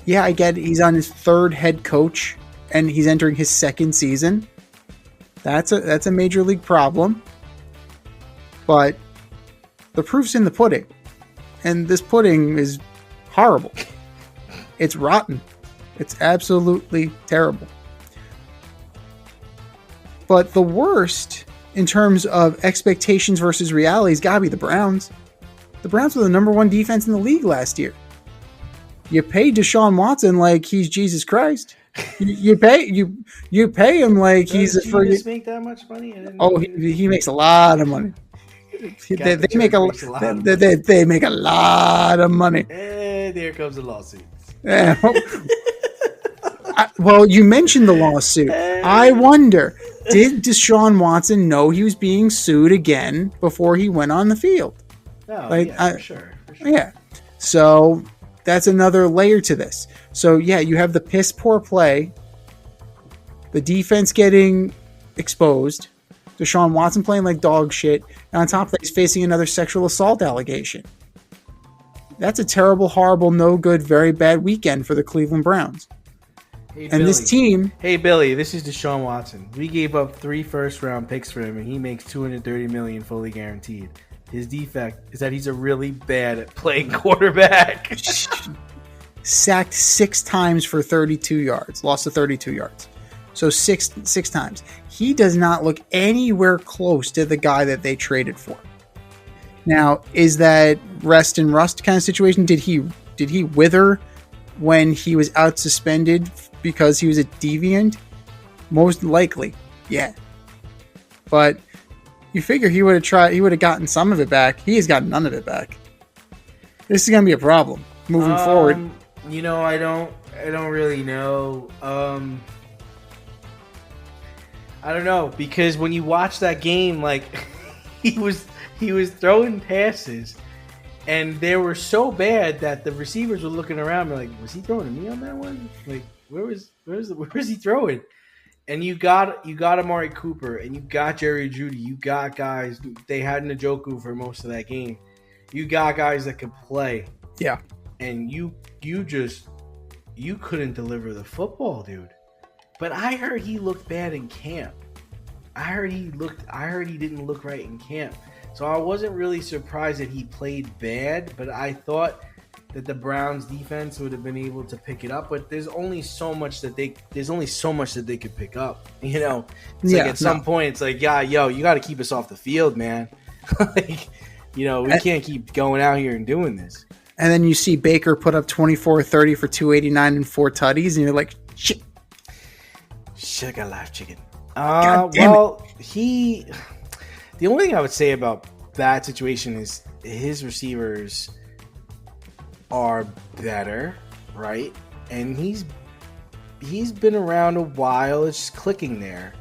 Yeah, I get it. He's on his 3rd head coach and he's entering his 2nd season. That's a major league problem. But the proof's in the pudding. And this pudding is horrible. It's rotten. It's absolutely terrible. But the worst in terms of expectations versus reality has got to be the Browns. The Browns were the number 1 defense in the league last year. You pay Deshaun Watson like he's Jesus Christ. You pay him like he's a free. Does he make that much money? He makes a lot of money. They make a lot of money. And there comes the lawsuits. Well, you mentioned the lawsuit. I wonder, did Deshaun Watson know he was being sued again before he went on the field? Oh, for sure. Yeah. So that's another layer to this. So, yeah, you have the piss poor play, the defense getting exposed, Deshaun Watson playing like dog shit, and on top of that, he's facing another sexual assault allegation. That's a terrible, horrible, no good, very bad weekend for the Cleveland Browns. Hey, and Billy. this team... Hey, Billy, this is Deshaun Watson. We gave up 3 first-round picks for him, and he makes $230 million fully guaranteed. His defect is that he's a really bad at playing quarterback. Sacked 6 times for 32 yards. Lost to 32 yards. So six times. He does not look anywhere close to the guy that they traded for. Now, is that rest and rust kind of situation? Did he wither when he was out suspended because he was a deviant? Most likely, yeah. But you figure he would have gotten some of it back. He has gotten none of it back. This is going to be a problem moving forward. I don't really know. I don't know, because when you watch that game, like he was throwing passes, and they were so bad that the receivers were looking around and like, was he throwing to me on that one? Like, where was he throwing? And you got Amari Cooper, and you got Jerry Jeudy. You got guys. They had Njoku for most of that game. You got guys that could play. Yeah. And you couldn't deliver the football, dude. But I heard he looked bad in camp. I heard he didn't look right in camp. So I wasn't really surprised that he played bad, but I thought that the Browns defense would have been able to pick it up. But there's only so much that they could pick up. It's like at some point it's like, you got to keep us off the field, man. We can't keep going out here and doing this. And then you see Baker put up 24-30 for 289 and 4 tutties, and you're like, shit. Shit, I got live chicken. God damn it. The only thing I would say about that situation is his receivers are better, right? And he's been around a while. It's just clicking there.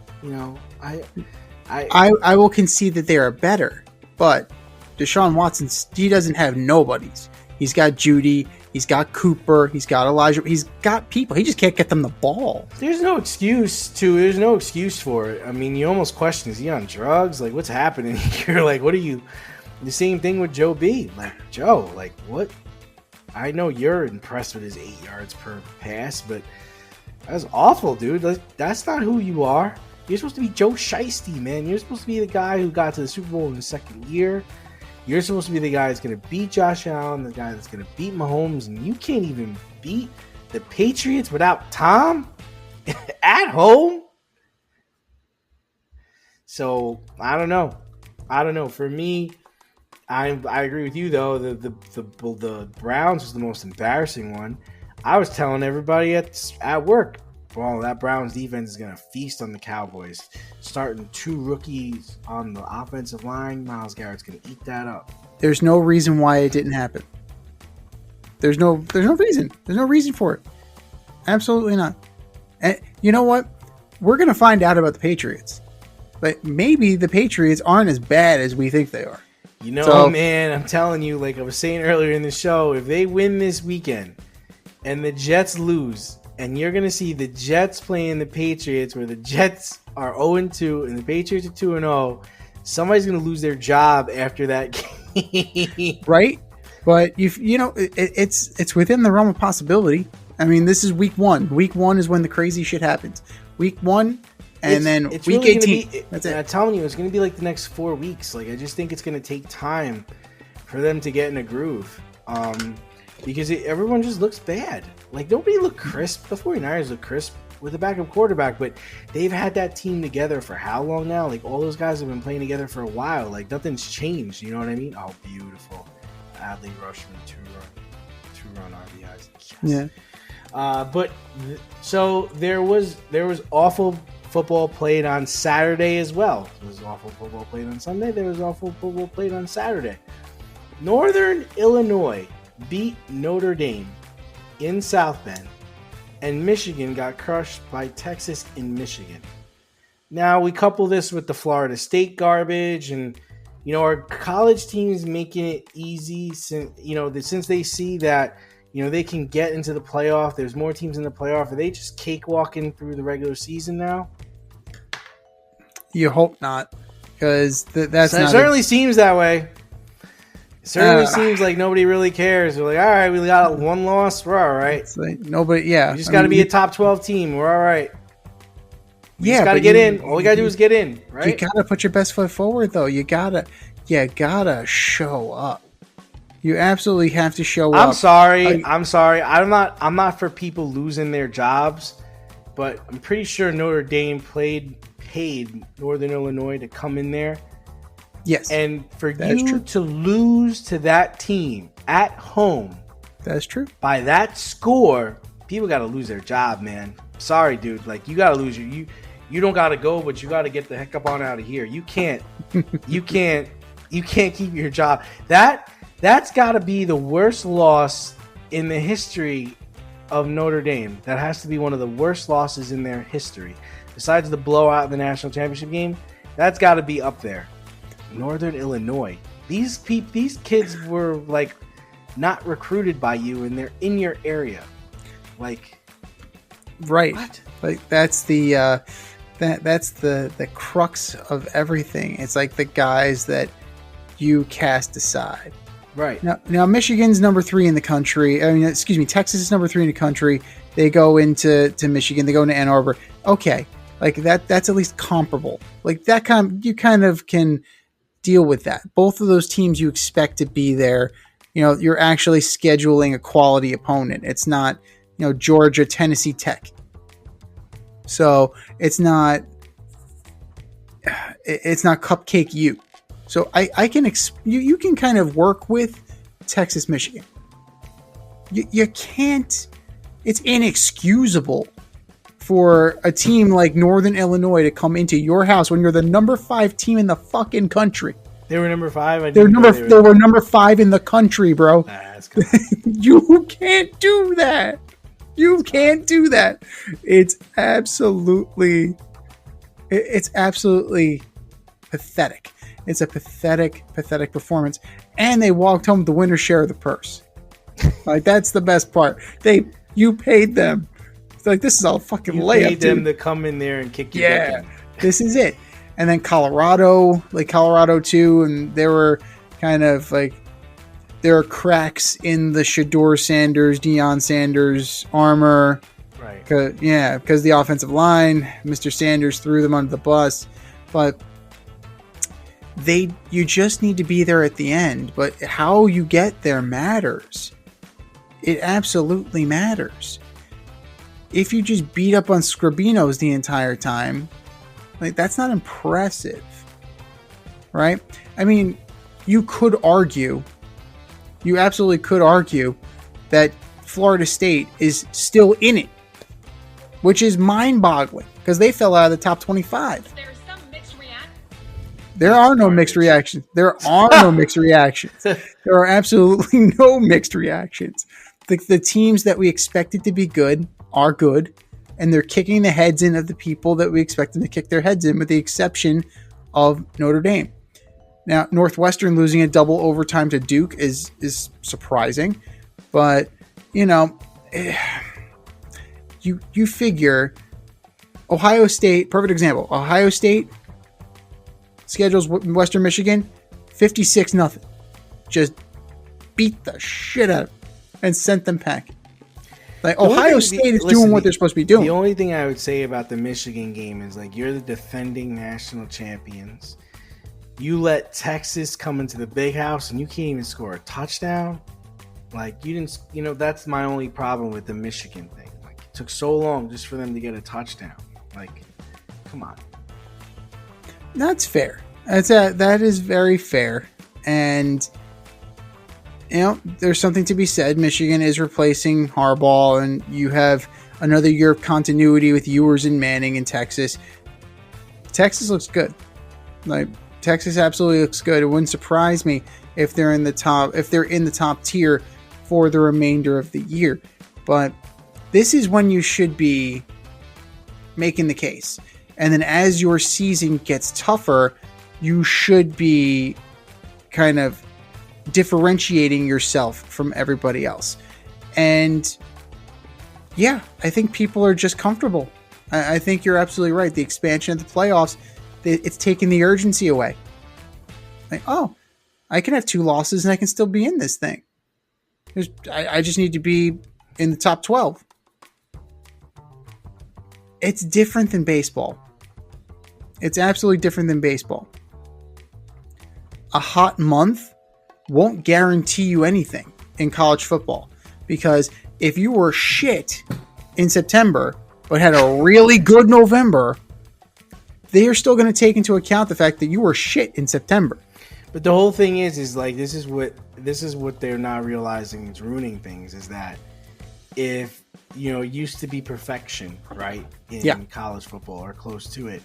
I will concede that they are better, but Deshaun Watson, he doesn't have nobodies. He's got Jeudy, he's got Cooper, he's got Elijah, he's got people. He just can't get them the ball. There's no excuse for it. I mean, you almost question, is he on drugs? Like, what's happening here? Like, what are you? The same thing with Joe B. Like, Joe, like, what? I know you're impressed with his 8 yards per pass, but that's awful, dude. Like, that's not who you are. You're supposed to be Joe Shiesty, man. You're supposed to be the guy who got to the Super Bowl in his second year. You're supposed to be the guy that's going to beat Josh Allen, the guy that's going to beat Mahomes, and you can't even beat the Patriots without Tom at home? So, I don't know. For me, I agree with you, though. The Browns was the most embarrassing one. I was telling everybody at work, well, that Browns defense is going to feast on the Cowboys. Starting 2 rookies on the offensive line, Myles Garrett's going to eat that up. There's no reason why it didn't happen. There's no reason. There's no reason for it. Absolutely not. And you know what? We're going to find out about the Patriots. But maybe the Patriots aren't as bad as we think they are. Man, I'm telling you, like I was saying earlier in the show, if they win this weekend and the Jets lose, and you're going to see the Jets playing the Patriots where the Jets are 0-2 and the Patriots are 2-0. Somebody's going to lose their job after that game. Right? But, it's within the realm of possibility. I mean, this is week 1. Week 1 is when the crazy shit happens. Week 1 and then week really 18. That's it. I'm telling you, it's going to be like the next 4 weeks. Like, I just think it's going to take time for them to get in a groove. Because everyone just looks bad. Like, nobody looked crisp. The 49ers look crisp with a backup quarterback, but they've had that team together for how long now? Like, all those guys have been playing together for a while. Like, nothing's changed. You know what I mean? Oh, beautiful. Adley Rushman, two-run RBIs. Yes. Yeah. So there was awful football played on Saturday as well. There was awful football played on Sunday. There was awful football played on Saturday. Northern Illinois beat Notre Dame in South Bend, and Michigan got crushed by Texas in Michigan. Now we couple this with the Florida State garbage, and our college teams making it easy since they see that they can get into the playoff. There's more teams in the playoff. Are they just cakewalking through the regular season now? You hope not, because that's it certainly seems that way. It certainly seems like nobody really cares. They're like, all right, we got 1 loss. We're all right. It's like nobody, yeah. We just got to be a top 12 team. We're all right. We just got to get in. All we got to do is get in, right? You got to put your best foot forward, though. You gotta show up. You absolutely have to show up. I'm sorry. I'm not for people losing their jobs, but I'm pretty sure Notre Dame paid Northern Illinois to come in there. Yes. And for you to lose to that team at home, that's true. By that score, people got to lose their job, man. Sorry, dude. Like, you got to lose you don't got to go, but you got to get the heck up on out of here. You can't keep your job. That's got to be the worst loss in the history of Notre Dame. That has to be one of the worst losses in their history. Besides the blowout in the national championship game, that's got to be up there. Northern Illinois. These kids were like not recruited by you, and they're in your area. Like, right? What? Like, that's the that's the crux of everything. It's like the guys that you cast aside. Right. Now Michigan's number 3 in the country. Texas is number 3 in the country. They go into Michigan. They go into Ann Arbor. Okay, like that's at least comparable. Like that you kind of can deal with that. Both of those teams you expect to be there. You're actually scheduling a quality opponent. It's not, Georgia, Tennessee Tech. So it's not Cupcake U. So I can you can kind of work with Texas, Michigan. You can't. It's inexcusable for a team like Northern Illinois to come into your house when you're the number 5 team in the fucking country. They were number 5. They were number 5 in the country, bro. That's cool. You can't do that. You can't do that. It's absolutely pathetic. It's a pathetic performance. And they walked home with the winner's share of the purse. Like, that's the best part. You paid them. It's like, this is all fucking layup. You paid them to come in there and kick you back in. This is it. And then Colorado too, and there were kind of like, there are cracks in the Shedeur Sanders, Deion Sanders armor. Right. Because the offensive line, Mr. Sanders threw them under the bus. But you just need to be there at the end. But how you get there matters. It absolutely matters. If you just beat up on Scribinos the entire time, like, that's not impressive, right? I mean, you absolutely could argue that Florida State is still in it, which is mind-boggling because they fell out of the top 25. There are no mixed reactions. There are no mixed reactions. There are absolutely no mixed reactions. The teams that we expected to be good are good, and they're kicking the heads in of the people that we expect them to kick their heads in, with the exception of Notre Dame. Now, Northwestern losing a double overtime to Duke is surprising, but you figure Ohio State, perfect example. Ohio State schedules Western Michigan 56-0. Just beat the shit out of them and sent them packing. Like, Ohio State is doing what they're supposed to be doing. The only thing I would say about the Michigan game is, like, you're the defending national champions. You let Texas come into the big house and you can't even score a touchdown. Like, you didn't, that's my only problem with the Michigan thing. Like, it took so long just for them to get a touchdown. Like, come on. That's fair. That is very fair. And there's something to be said. Michigan is replacing Harbaugh, and you have another year of continuity with Ewers and Manning in Texas. Texas looks good. Like, Texas absolutely looks good. It wouldn't surprise me if they're in the top tier for the remainder of the year. But this is when you should be making the case. And then as your season gets tougher, you should be kind of differentiating yourself from everybody else. And yeah, I think people are just comfortable. I think you're absolutely right. The expansion of the playoffs, it's taking the urgency away. Like, oh, I can have 2 losses and I can still be in this thing. I just need to be in the top 12. It's different than baseball. It's absolutely different than baseball. A hot month won't guarantee you anything in college football, because if you were shit in September, but had a really good November, they are still going to take into account the fact that you were shit in September. But the whole thing is like this is what they're not realizing is ruining things, is that if it used to be perfection, right, in college football or close to it.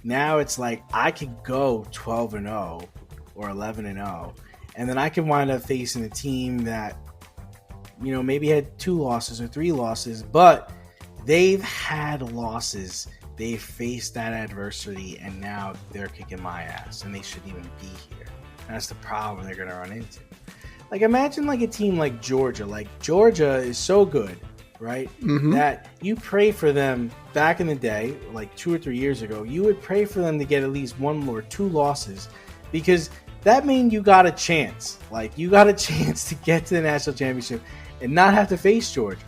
Now it's like I could go 12-0 or 11-0, and then I could wind up facing a team that maybe had 2 losses or 3 losses, but they've had losses. They faced that adversity, and now they're kicking my ass, and they shouldn't even be here. And that's the problem they're going to run into. Like, imagine like a team like Georgia. Like, Georgia is so good, right? Mm-hmm. That you pray for them back in the day, like 2 or 3 years ago, you would pray for them to get at least 1 or 2 losses, because that means you got a chance. Like, you got a chance to get to the national championship and not have to face Georgia,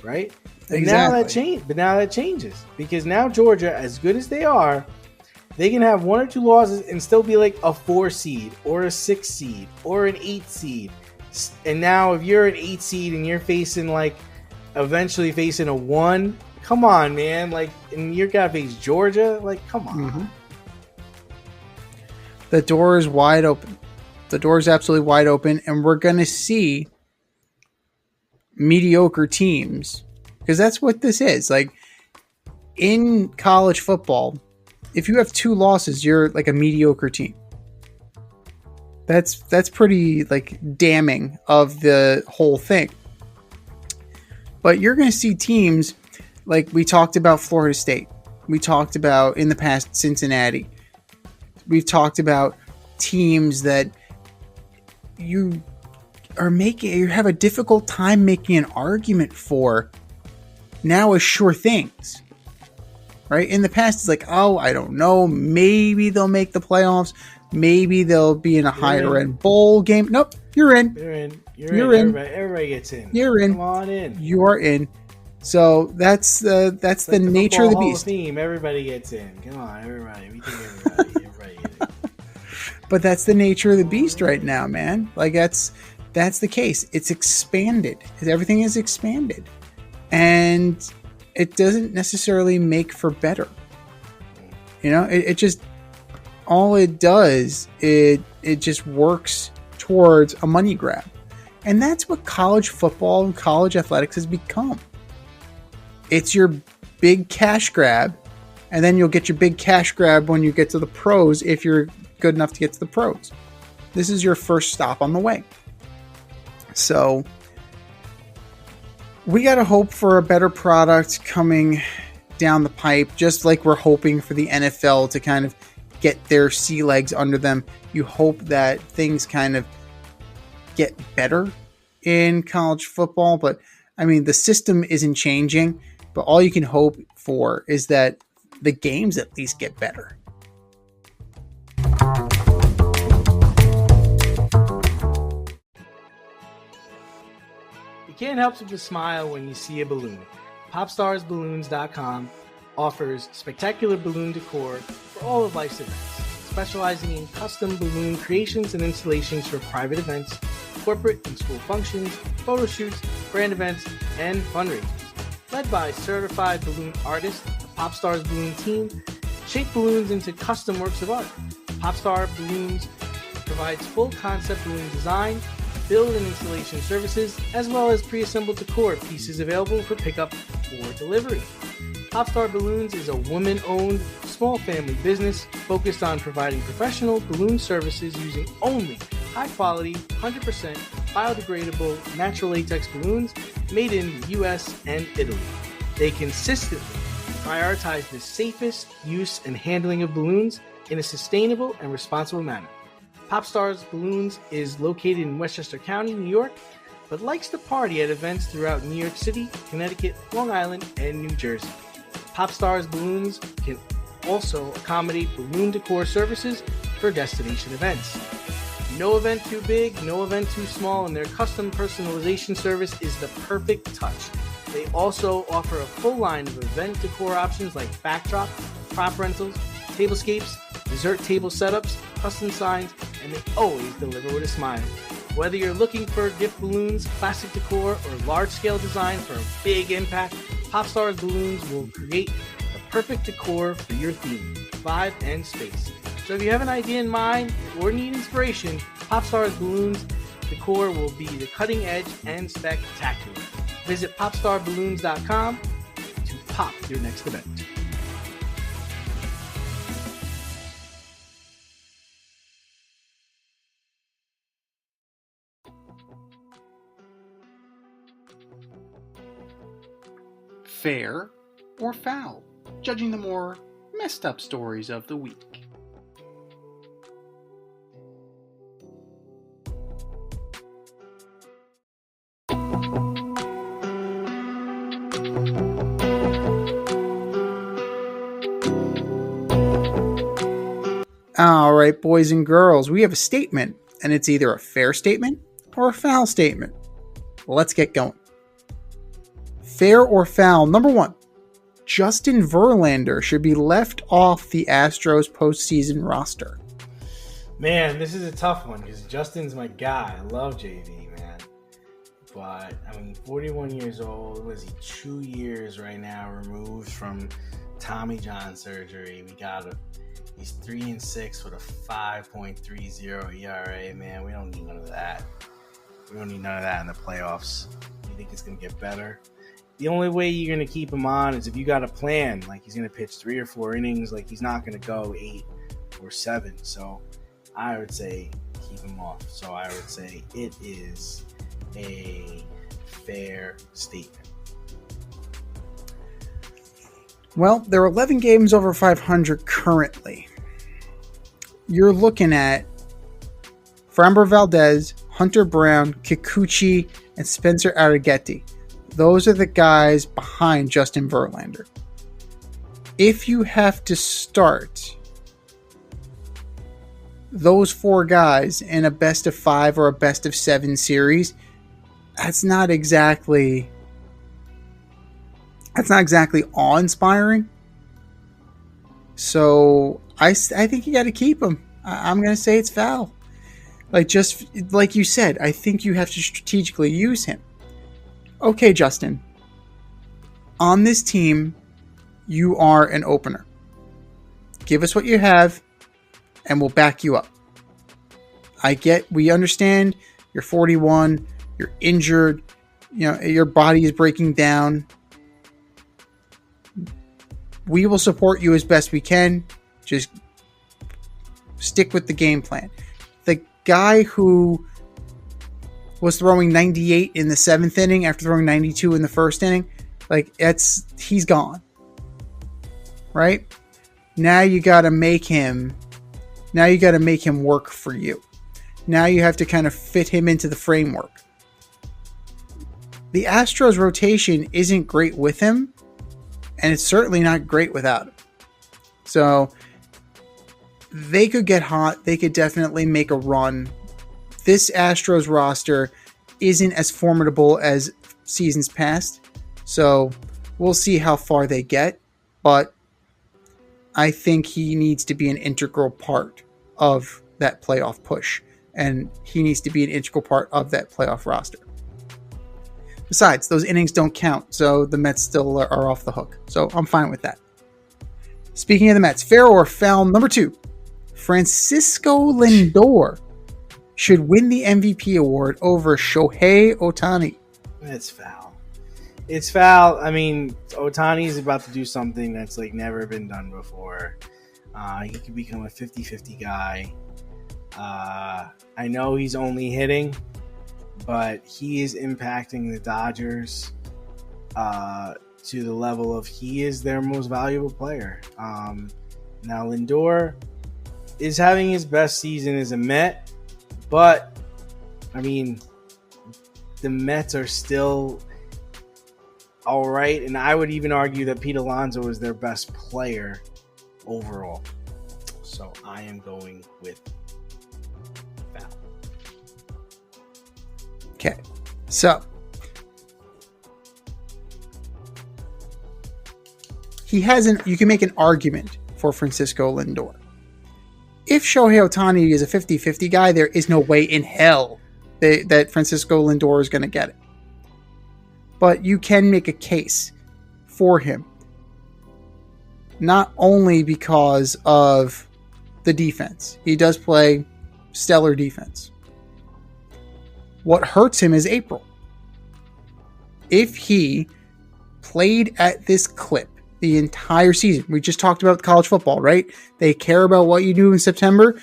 right? Exactly. But now that changes, because now Georgia, as good as they are, they can have 1 or 2 losses and still be like a 4 seed or a 6 seed or an 8 seed. And now if you're an 8 seed and you're eventually facing a 1, come on, man. Like, and you're got to face Georgia. Like, come on. Mm-hmm. The door is wide open. The door is absolutely wide open, and we're going to see mediocre teams, because that's what this is. Like, in college football, if you have 2 losses, you're like a mediocre team. That's pretty like damning of the whole thing. But you're going to see teams like we talked about Florida State. We talked about in the past Cincinnati. We've talked about teams that you have a difficult time making an argument for now as sure things. Right? In the past, it's like, oh, I don't know. Maybe they'll make the playoffs. Maybe they'll be in a higher end bowl game. Nope, you're in. You're in. Everybody gets in. You're in. Come on in. You are in. So that's the nature of the beast. Hall of Fame, everybody gets in. Come on, everybody. We think everybody gets in. But that's the nature of the beast right now, man. Like that's the case. It's expanded. Everything is expanded, and it doesn't necessarily make for better. It just, all it does, it just works towards a money grab. And that's what college football and college athletics has become. It's your big cash grab, and then you'll get your big cash grab when you get to the pros, if you're good enough to get to the pros. This is your first stop on the way. So we got to hope for a better product coming down the pipe, just like we're hoping for the NFL to kind of get their sea legs under them. You hope that things kind of get better in college football, but I mean, the system isn't changing, but all you can hope for is that the games at least get better. You can't help but smile when you see a balloon. PopstarsBalloons.com offers spectacular balloon decor for all of life's events, specializing in custom balloon creations and installations for private events, corporate and school functions, photo shoots, brand events, and fundraisers. Led by certified balloon artists, the Popstars Balloon team shape balloons into custom works of art. Popstar Balloons provides full concept balloon design, build and installation services, as well as pre-assembled decor pieces available for pickup or delivery. Popstar Balloons is a woman-owned, small family business focused on providing professional balloon services using only high-quality, 100% biodegradable natural latex balloons made in the U.S. and Italy. They consistently prioritize the safest use and handling of balloons in a sustainable and responsible manner. Popstars Balloons is located in Westchester County, New York, but likes to party at events throughout New York City, Connecticut, Long Island, and New Jersey. Popstars Balloons can also accommodate balloon decor services for destination events. No event too big, no event too small, and their custom personalization service is the perfect touch. They also offer a full line of event decor options like backdrop, prop rentals, tablescapes, dessert table setups, custom signs, and they always deliver with a smile. Whether you're looking for gift balloons, classic decor, or large-scale design for a big impact, Popstars Balloons will create the perfect decor for your theme, vibe, and space. So if you have an idea in mind or need inspiration, Popstars Balloons decor will be the cutting edge and spectacular. Visit popstarballoons.com to pop your next event. Fair or foul? Judging the more messed up stories of the week. All right, boys and girls, we have a statement, and it's either a fair statement or a foul statement. Let's get going. Fair or foul? Number one, Justin Verlander should be left off the Astros postseason roster. Man, this is a tough one because Justin's my guy. I love JV, man. But, 41 years old. Was he 2 years right now removed from Tommy John surgery? He's 3-6 with a 5.30 ERA, man. We don't need none of that. We don't need none of that in the playoffs. You think it's going to get better? The only way you're going to keep him on is if you got a plan. Like, he's going to pitch 3 or 4 innings. Like, he's not going to go 8 or 7. So I would say keep him off. So I would say it is a fair statement. Well, there are 11 games over 500 currently. You're looking at Framber Valdez, Hunter Brown, Kikuchi, and Spencer Arrighetti. Those are the guys behind Justin Verlander. If you have to start those 4 guys in a best of 5 or a best of 7 series, that's not exactly awe-inspiring. So I think you got to keep him. I'm going to say it's foul. Just like you said, I think you have to strategically use him. Okay, Justin. On this team, you are an opener. Give us what you have, and we'll back you up. We understand you're 41, you're injured, your body is breaking down. We will support you as best we can. Just stick with the game plan. The guy who was throwing 98 in the 7th inning after throwing 92 in the 1st inning, he's gone. Right? Now you got to make him work for you. Now you have to kind of fit him into the framework. The Astros rotation isn't great with him, and it's certainly not great without him. So they could get hot. They could definitely make a run. This Astros roster isn't as formidable as seasons past. So we'll see how far they get. But I think he needs to be an integral part of that playoff push. And he needs to be an integral part of that playoff roster. Besides, those innings don't count, so the Mets still are off the hook. So I'm fine with that. Speaking of the Mets, fair or foul, number 2. Francisco Lindor should win the MVP award over Shohei Ohtani. It's foul. It's foul. Ohtani is about to do something that's never been done before. He could become a 50-50 guy. I know he's only hitting, but he is impacting the Dodgers to the level of he is their most valuable player. Now Lindor is having his best season as a Met, but the Mets are still all right, and I would even argue that Pete Alonso is their best player overall. So I am going with foul. Okay, so you can make an argument for Francisco Lindor. If Shohei Ohtani is a 50-50 guy, there is no way in hell that Francisco Lindor is going to get it. But you can make a case for him. Not only because of the defense. He does play stellar defense. What hurts him is April. If he played at this clip the entire season, we just talked about college football, right? They care about what you do in September.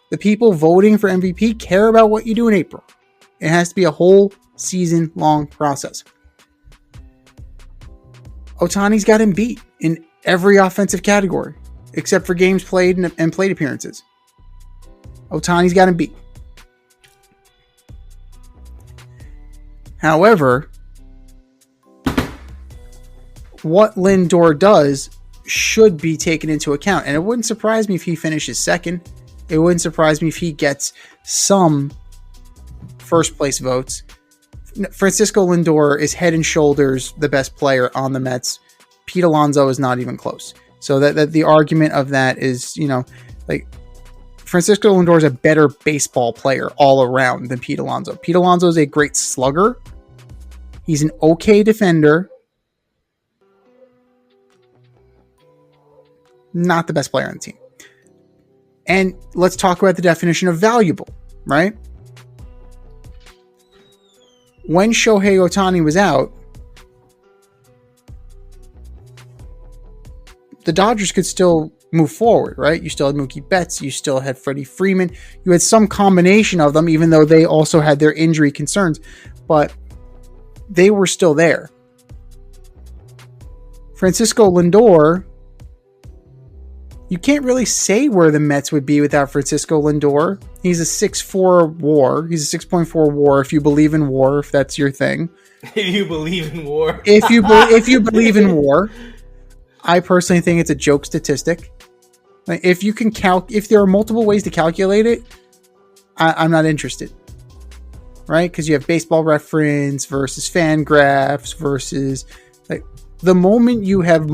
The people voting for MVP care about what you do in April. It has to be a whole season-long process. Ohtani's got him beat in every offensive category, except for games played and plate appearances. Ohtani's got him beat. However, what Lindor does should be taken into account, and it wouldn't surprise me if he finishes second. It wouldn't surprise me if he gets some first place votes. Francisco Lindor is head and shoulders the best player on the Mets. Pete Alonso is not even close. So that the argument of that is, like Francisco Lindor is a better baseball player all around than Pete Alonso. Pete Alonso is a great slugger. He's an okay defender. Not the best player on the team. And let's talk about the definition of valuable, right? When Shohei Ohtani was out, the Dodgers could still move forward, right? You still had Mookie Betts. You still had Freddie Freeman. You had some combination of them, even though they also had their injury concerns. But they were still there. Francisco Lindor, you can't really say where the Mets would be without Francisco Lindor. He's a 6'4" WAR. He's a 6.4 WAR if you believe in WAR, if that's your thing. If you believe in WAR. If you believe in WAR. I personally think it's a joke statistic. Like if you can if there are multiple ways to calculate it, I'm not interested. Right? Because you have Baseball Reference versus Fangraphs versus like the moment you have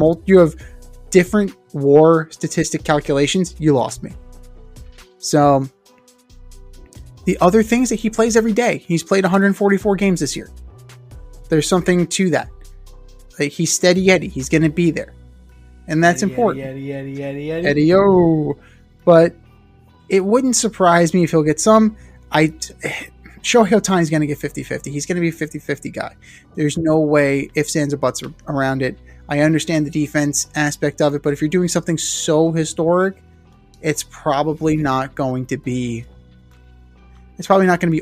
different WAR statistic calculations, you lost me. So the other things that he plays every day, he's played 144 games this year. There's something to that. Like he's steady Eddie. He's going to be there. And that's important. Eddie-o. But it wouldn't surprise me if he'll get some. Shohei Ohtani is going to get 50-50. He's going to be a 50-50 guy. There's no way ifs, ands, or buts around it. I understand the defense aspect of it, but if you're doing something so historic, it's probably not going to be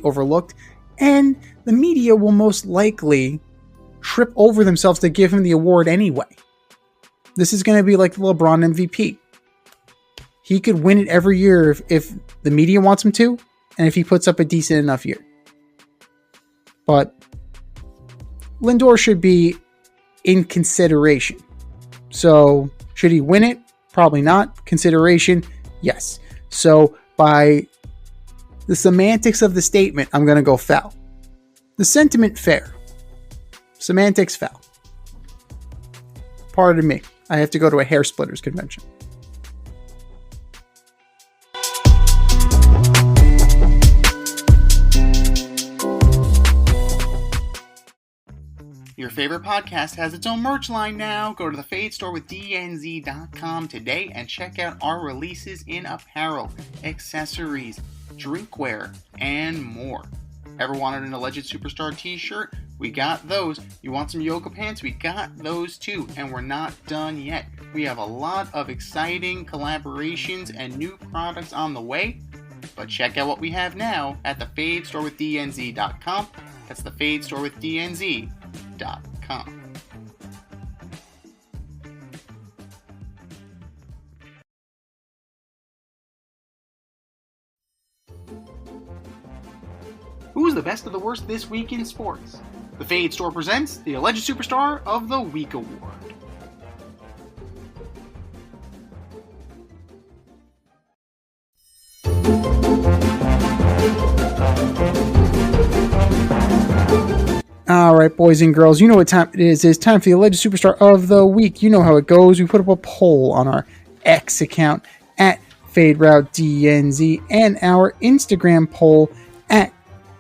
overlooked. And the media will most likely trip over themselves to give him the award anyway. This is going to be like the LeBron MVP. He could win it every year if the media wants him to, and if he puts up a decent enough year. But Lindor should be in consideration. So, should he win it? Probably not. Consideration? Yes. So, by the semantics of the statement, I'm going to go foul. The sentiment, fair. Semantics, foul. Pardon me. I have to go to a hair splitters convention. Your favorite podcast has its own merch line now. Go to the Fade Store with DNZ.com today and check out our releases in apparel, accessories, drinkware, and more. Ever wanted an Alleged Superstar t-shirt? We got those. You want some yoga pants? We got those too. And we're not done yet. We have a lot of exciting collaborations and new products on the way. But check out what we have now at the Fade Store with DNZ.com. That's the Fade Store with DNZ.com. Who's the best of the worst this week in sports? The Fade Store presents the Alleged Superstar of the Week Award. All right, boys and girls, you know what time it is. It's time for the Alleged Superstar of the Week. You know how it goes. We put up a poll on our X account at FadeRouteDNZ and our Instagram poll at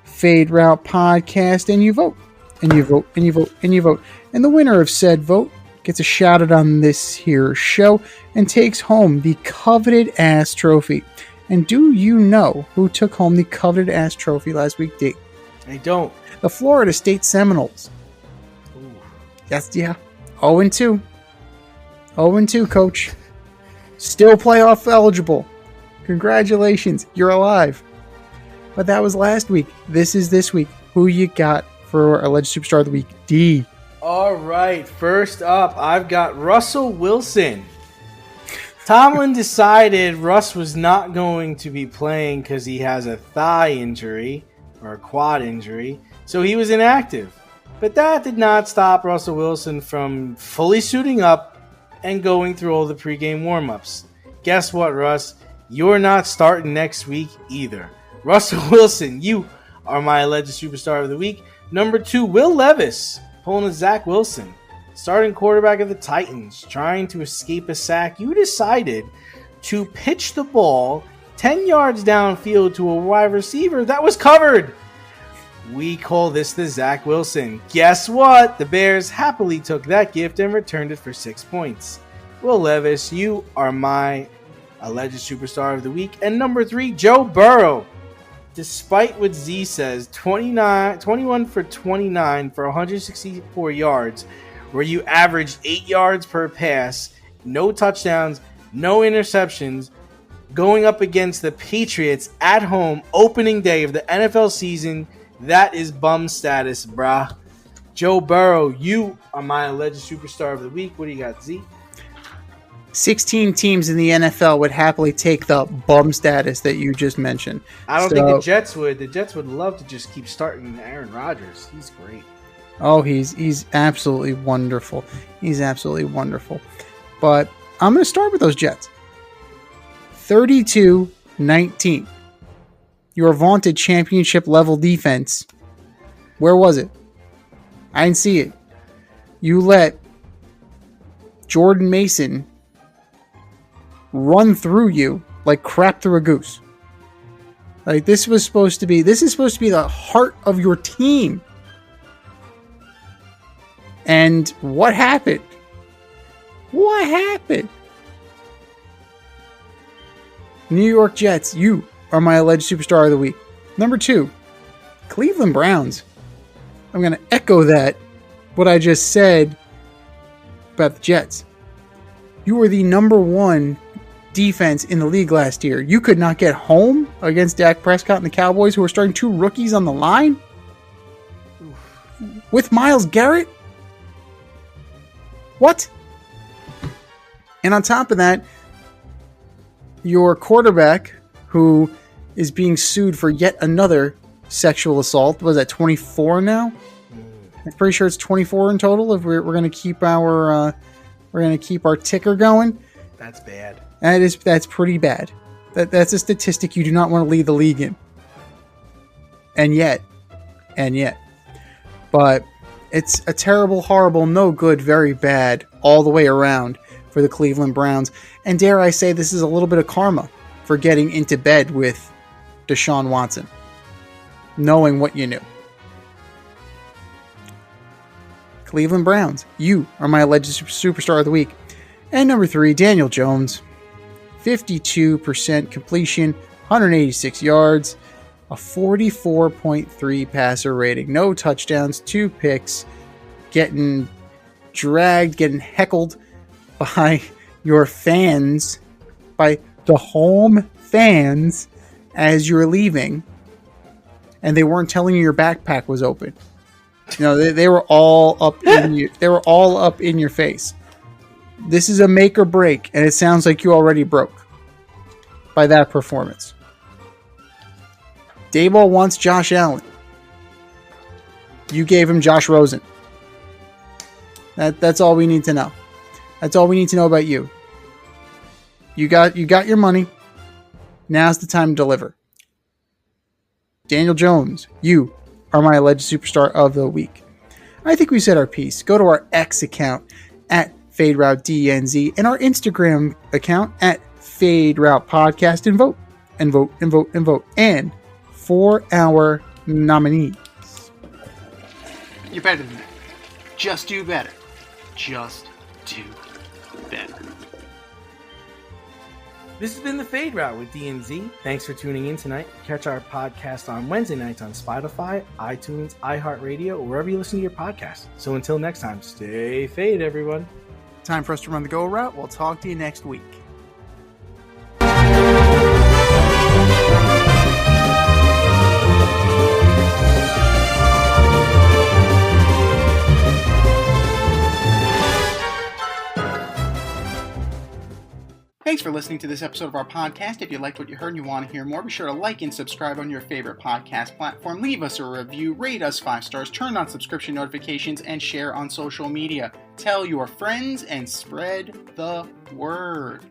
Fade Route Podcast, and you vote, and you vote, and you vote, and you vote. And the winner of said vote gets a shout out on this here show and takes home the coveted ass trophy. And do you know who took home the coveted ass trophy last week, D? I don't. The Florida State Seminoles. Ooh. Yes, yeah. 0-2. 0-2, coach. Still playoff eligible. Congratulations, you're alive. But that was last week. This is this week. Who you got for Alleged Superstar of the Week, D? All right, first up, I've got Russell Wilson. Tomlin decided Russ was not going to be playing because he has a thigh injury or a quad injury, so he was inactive. But that did not stop Russell Wilson from fully suiting up and going through all the pregame warmups. Guess what, Russ? You're not starting next week either. Russell Wilson, you are my Alleged Superstar of the Week. Number 2, Will Levis, pulling a Zach Wilson. Starting quarterback of the Titans, trying to escape a sack. You decided to pitch the ball 10 yards downfield to a wide receiver that was covered. We call this the Zach Wilson. Guess what? The Bears happily took that gift and returned it for 6 points. Will Levis, you are my Alleged Superstar of the Week. And number 3, Joe Burrow. Despite what Z says, 21 for 29 for 164 yards, where you averaged 8 yards per pass, no touchdowns, no interceptions, going up against the Patriots at home, opening day of the NFL season. That is bum status, brah. Joe Burrow, you are my Alleged Superstar of the Week. What do you got, Z? 16 teams in the NFL would happily take the bum status that you just mentioned. I don't think the Jets would. The Jets would love to just keep starting Aaron Rodgers. He's great. Oh, he's absolutely wonderful. He's absolutely wonderful. But I'm going to start with those Jets. 32-19. Your vaunted championship level defense. Where was it? I didn't see it. You let Jordan Mason run through you like crap through a goose. Like this is supposed to be the heart of your team. And what happened? What happened? New York Jets, you are my Alleged Superstar of the Week. Number 2, Cleveland Browns. I'm going to echo that, what I just said about the Jets. You were the number 1 defense in the league last year. You could not get home against Dak Prescott and the Cowboys, who are starting 2 rookies on the line? With Myles Garrett? What? And on top of that, your quarterback, who is being sued for yet another sexual assault, was that 24 now? I'm pretty sure it's 24 in total. If we're going to keep our ticker going. That's bad. That's pretty bad. That's a statistic you do not want to lead the league in. And yet, but it's a terrible, horrible, no good, very bad all the way around for the Cleveland Browns. And dare I say, this is a little bit of karma for getting into bed with Deshaun Watson, knowing what you knew. Cleveland Browns, you are my Alleged Superstar of the Week. And number 3, Daniel Jones, 52% completion, 186 yards, a 44.3 passer rating, no touchdowns, 2 picks, getting dragged, getting heckled by your fans, by the home fans as you're leaving, and they weren't telling you your backpack was open. You know, they were all up in you. They were all up in your face. This is a make or break, and it sounds like you already broke by that performance. Daboll wants Josh Allen. You gave him Josh Rosen. That's all we need to know. That's all we need to know about you. You got your money. Now's the time to deliver. Daniel Jones, you are my Alleged Superstar of the Week. I think we said our piece. Go to our X account at FadeRouteDNZ and our Instagram account at FadeRoutePodcast and vote. And vote, and vote, and vote. And for our nominees. You're better than that. Just do better. Just do better. This has been The Fade Route with D&Z. Thanks for tuning in tonight. Catch our podcast on Wednesday nights on Spotify, iTunes, iHeartRadio, or wherever you listen to your podcast. So until next time, stay fade, everyone. Time for us to run the go route. We'll talk to you next week. Thanks for listening to this episode of our podcast. If you liked what you heard and you want to hear more, be sure to like and subscribe on your favorite podcast platform. Leave us a review, rate us 5 stars, turn on subscription notifications, and share on social media. Tell your friends and spread the word.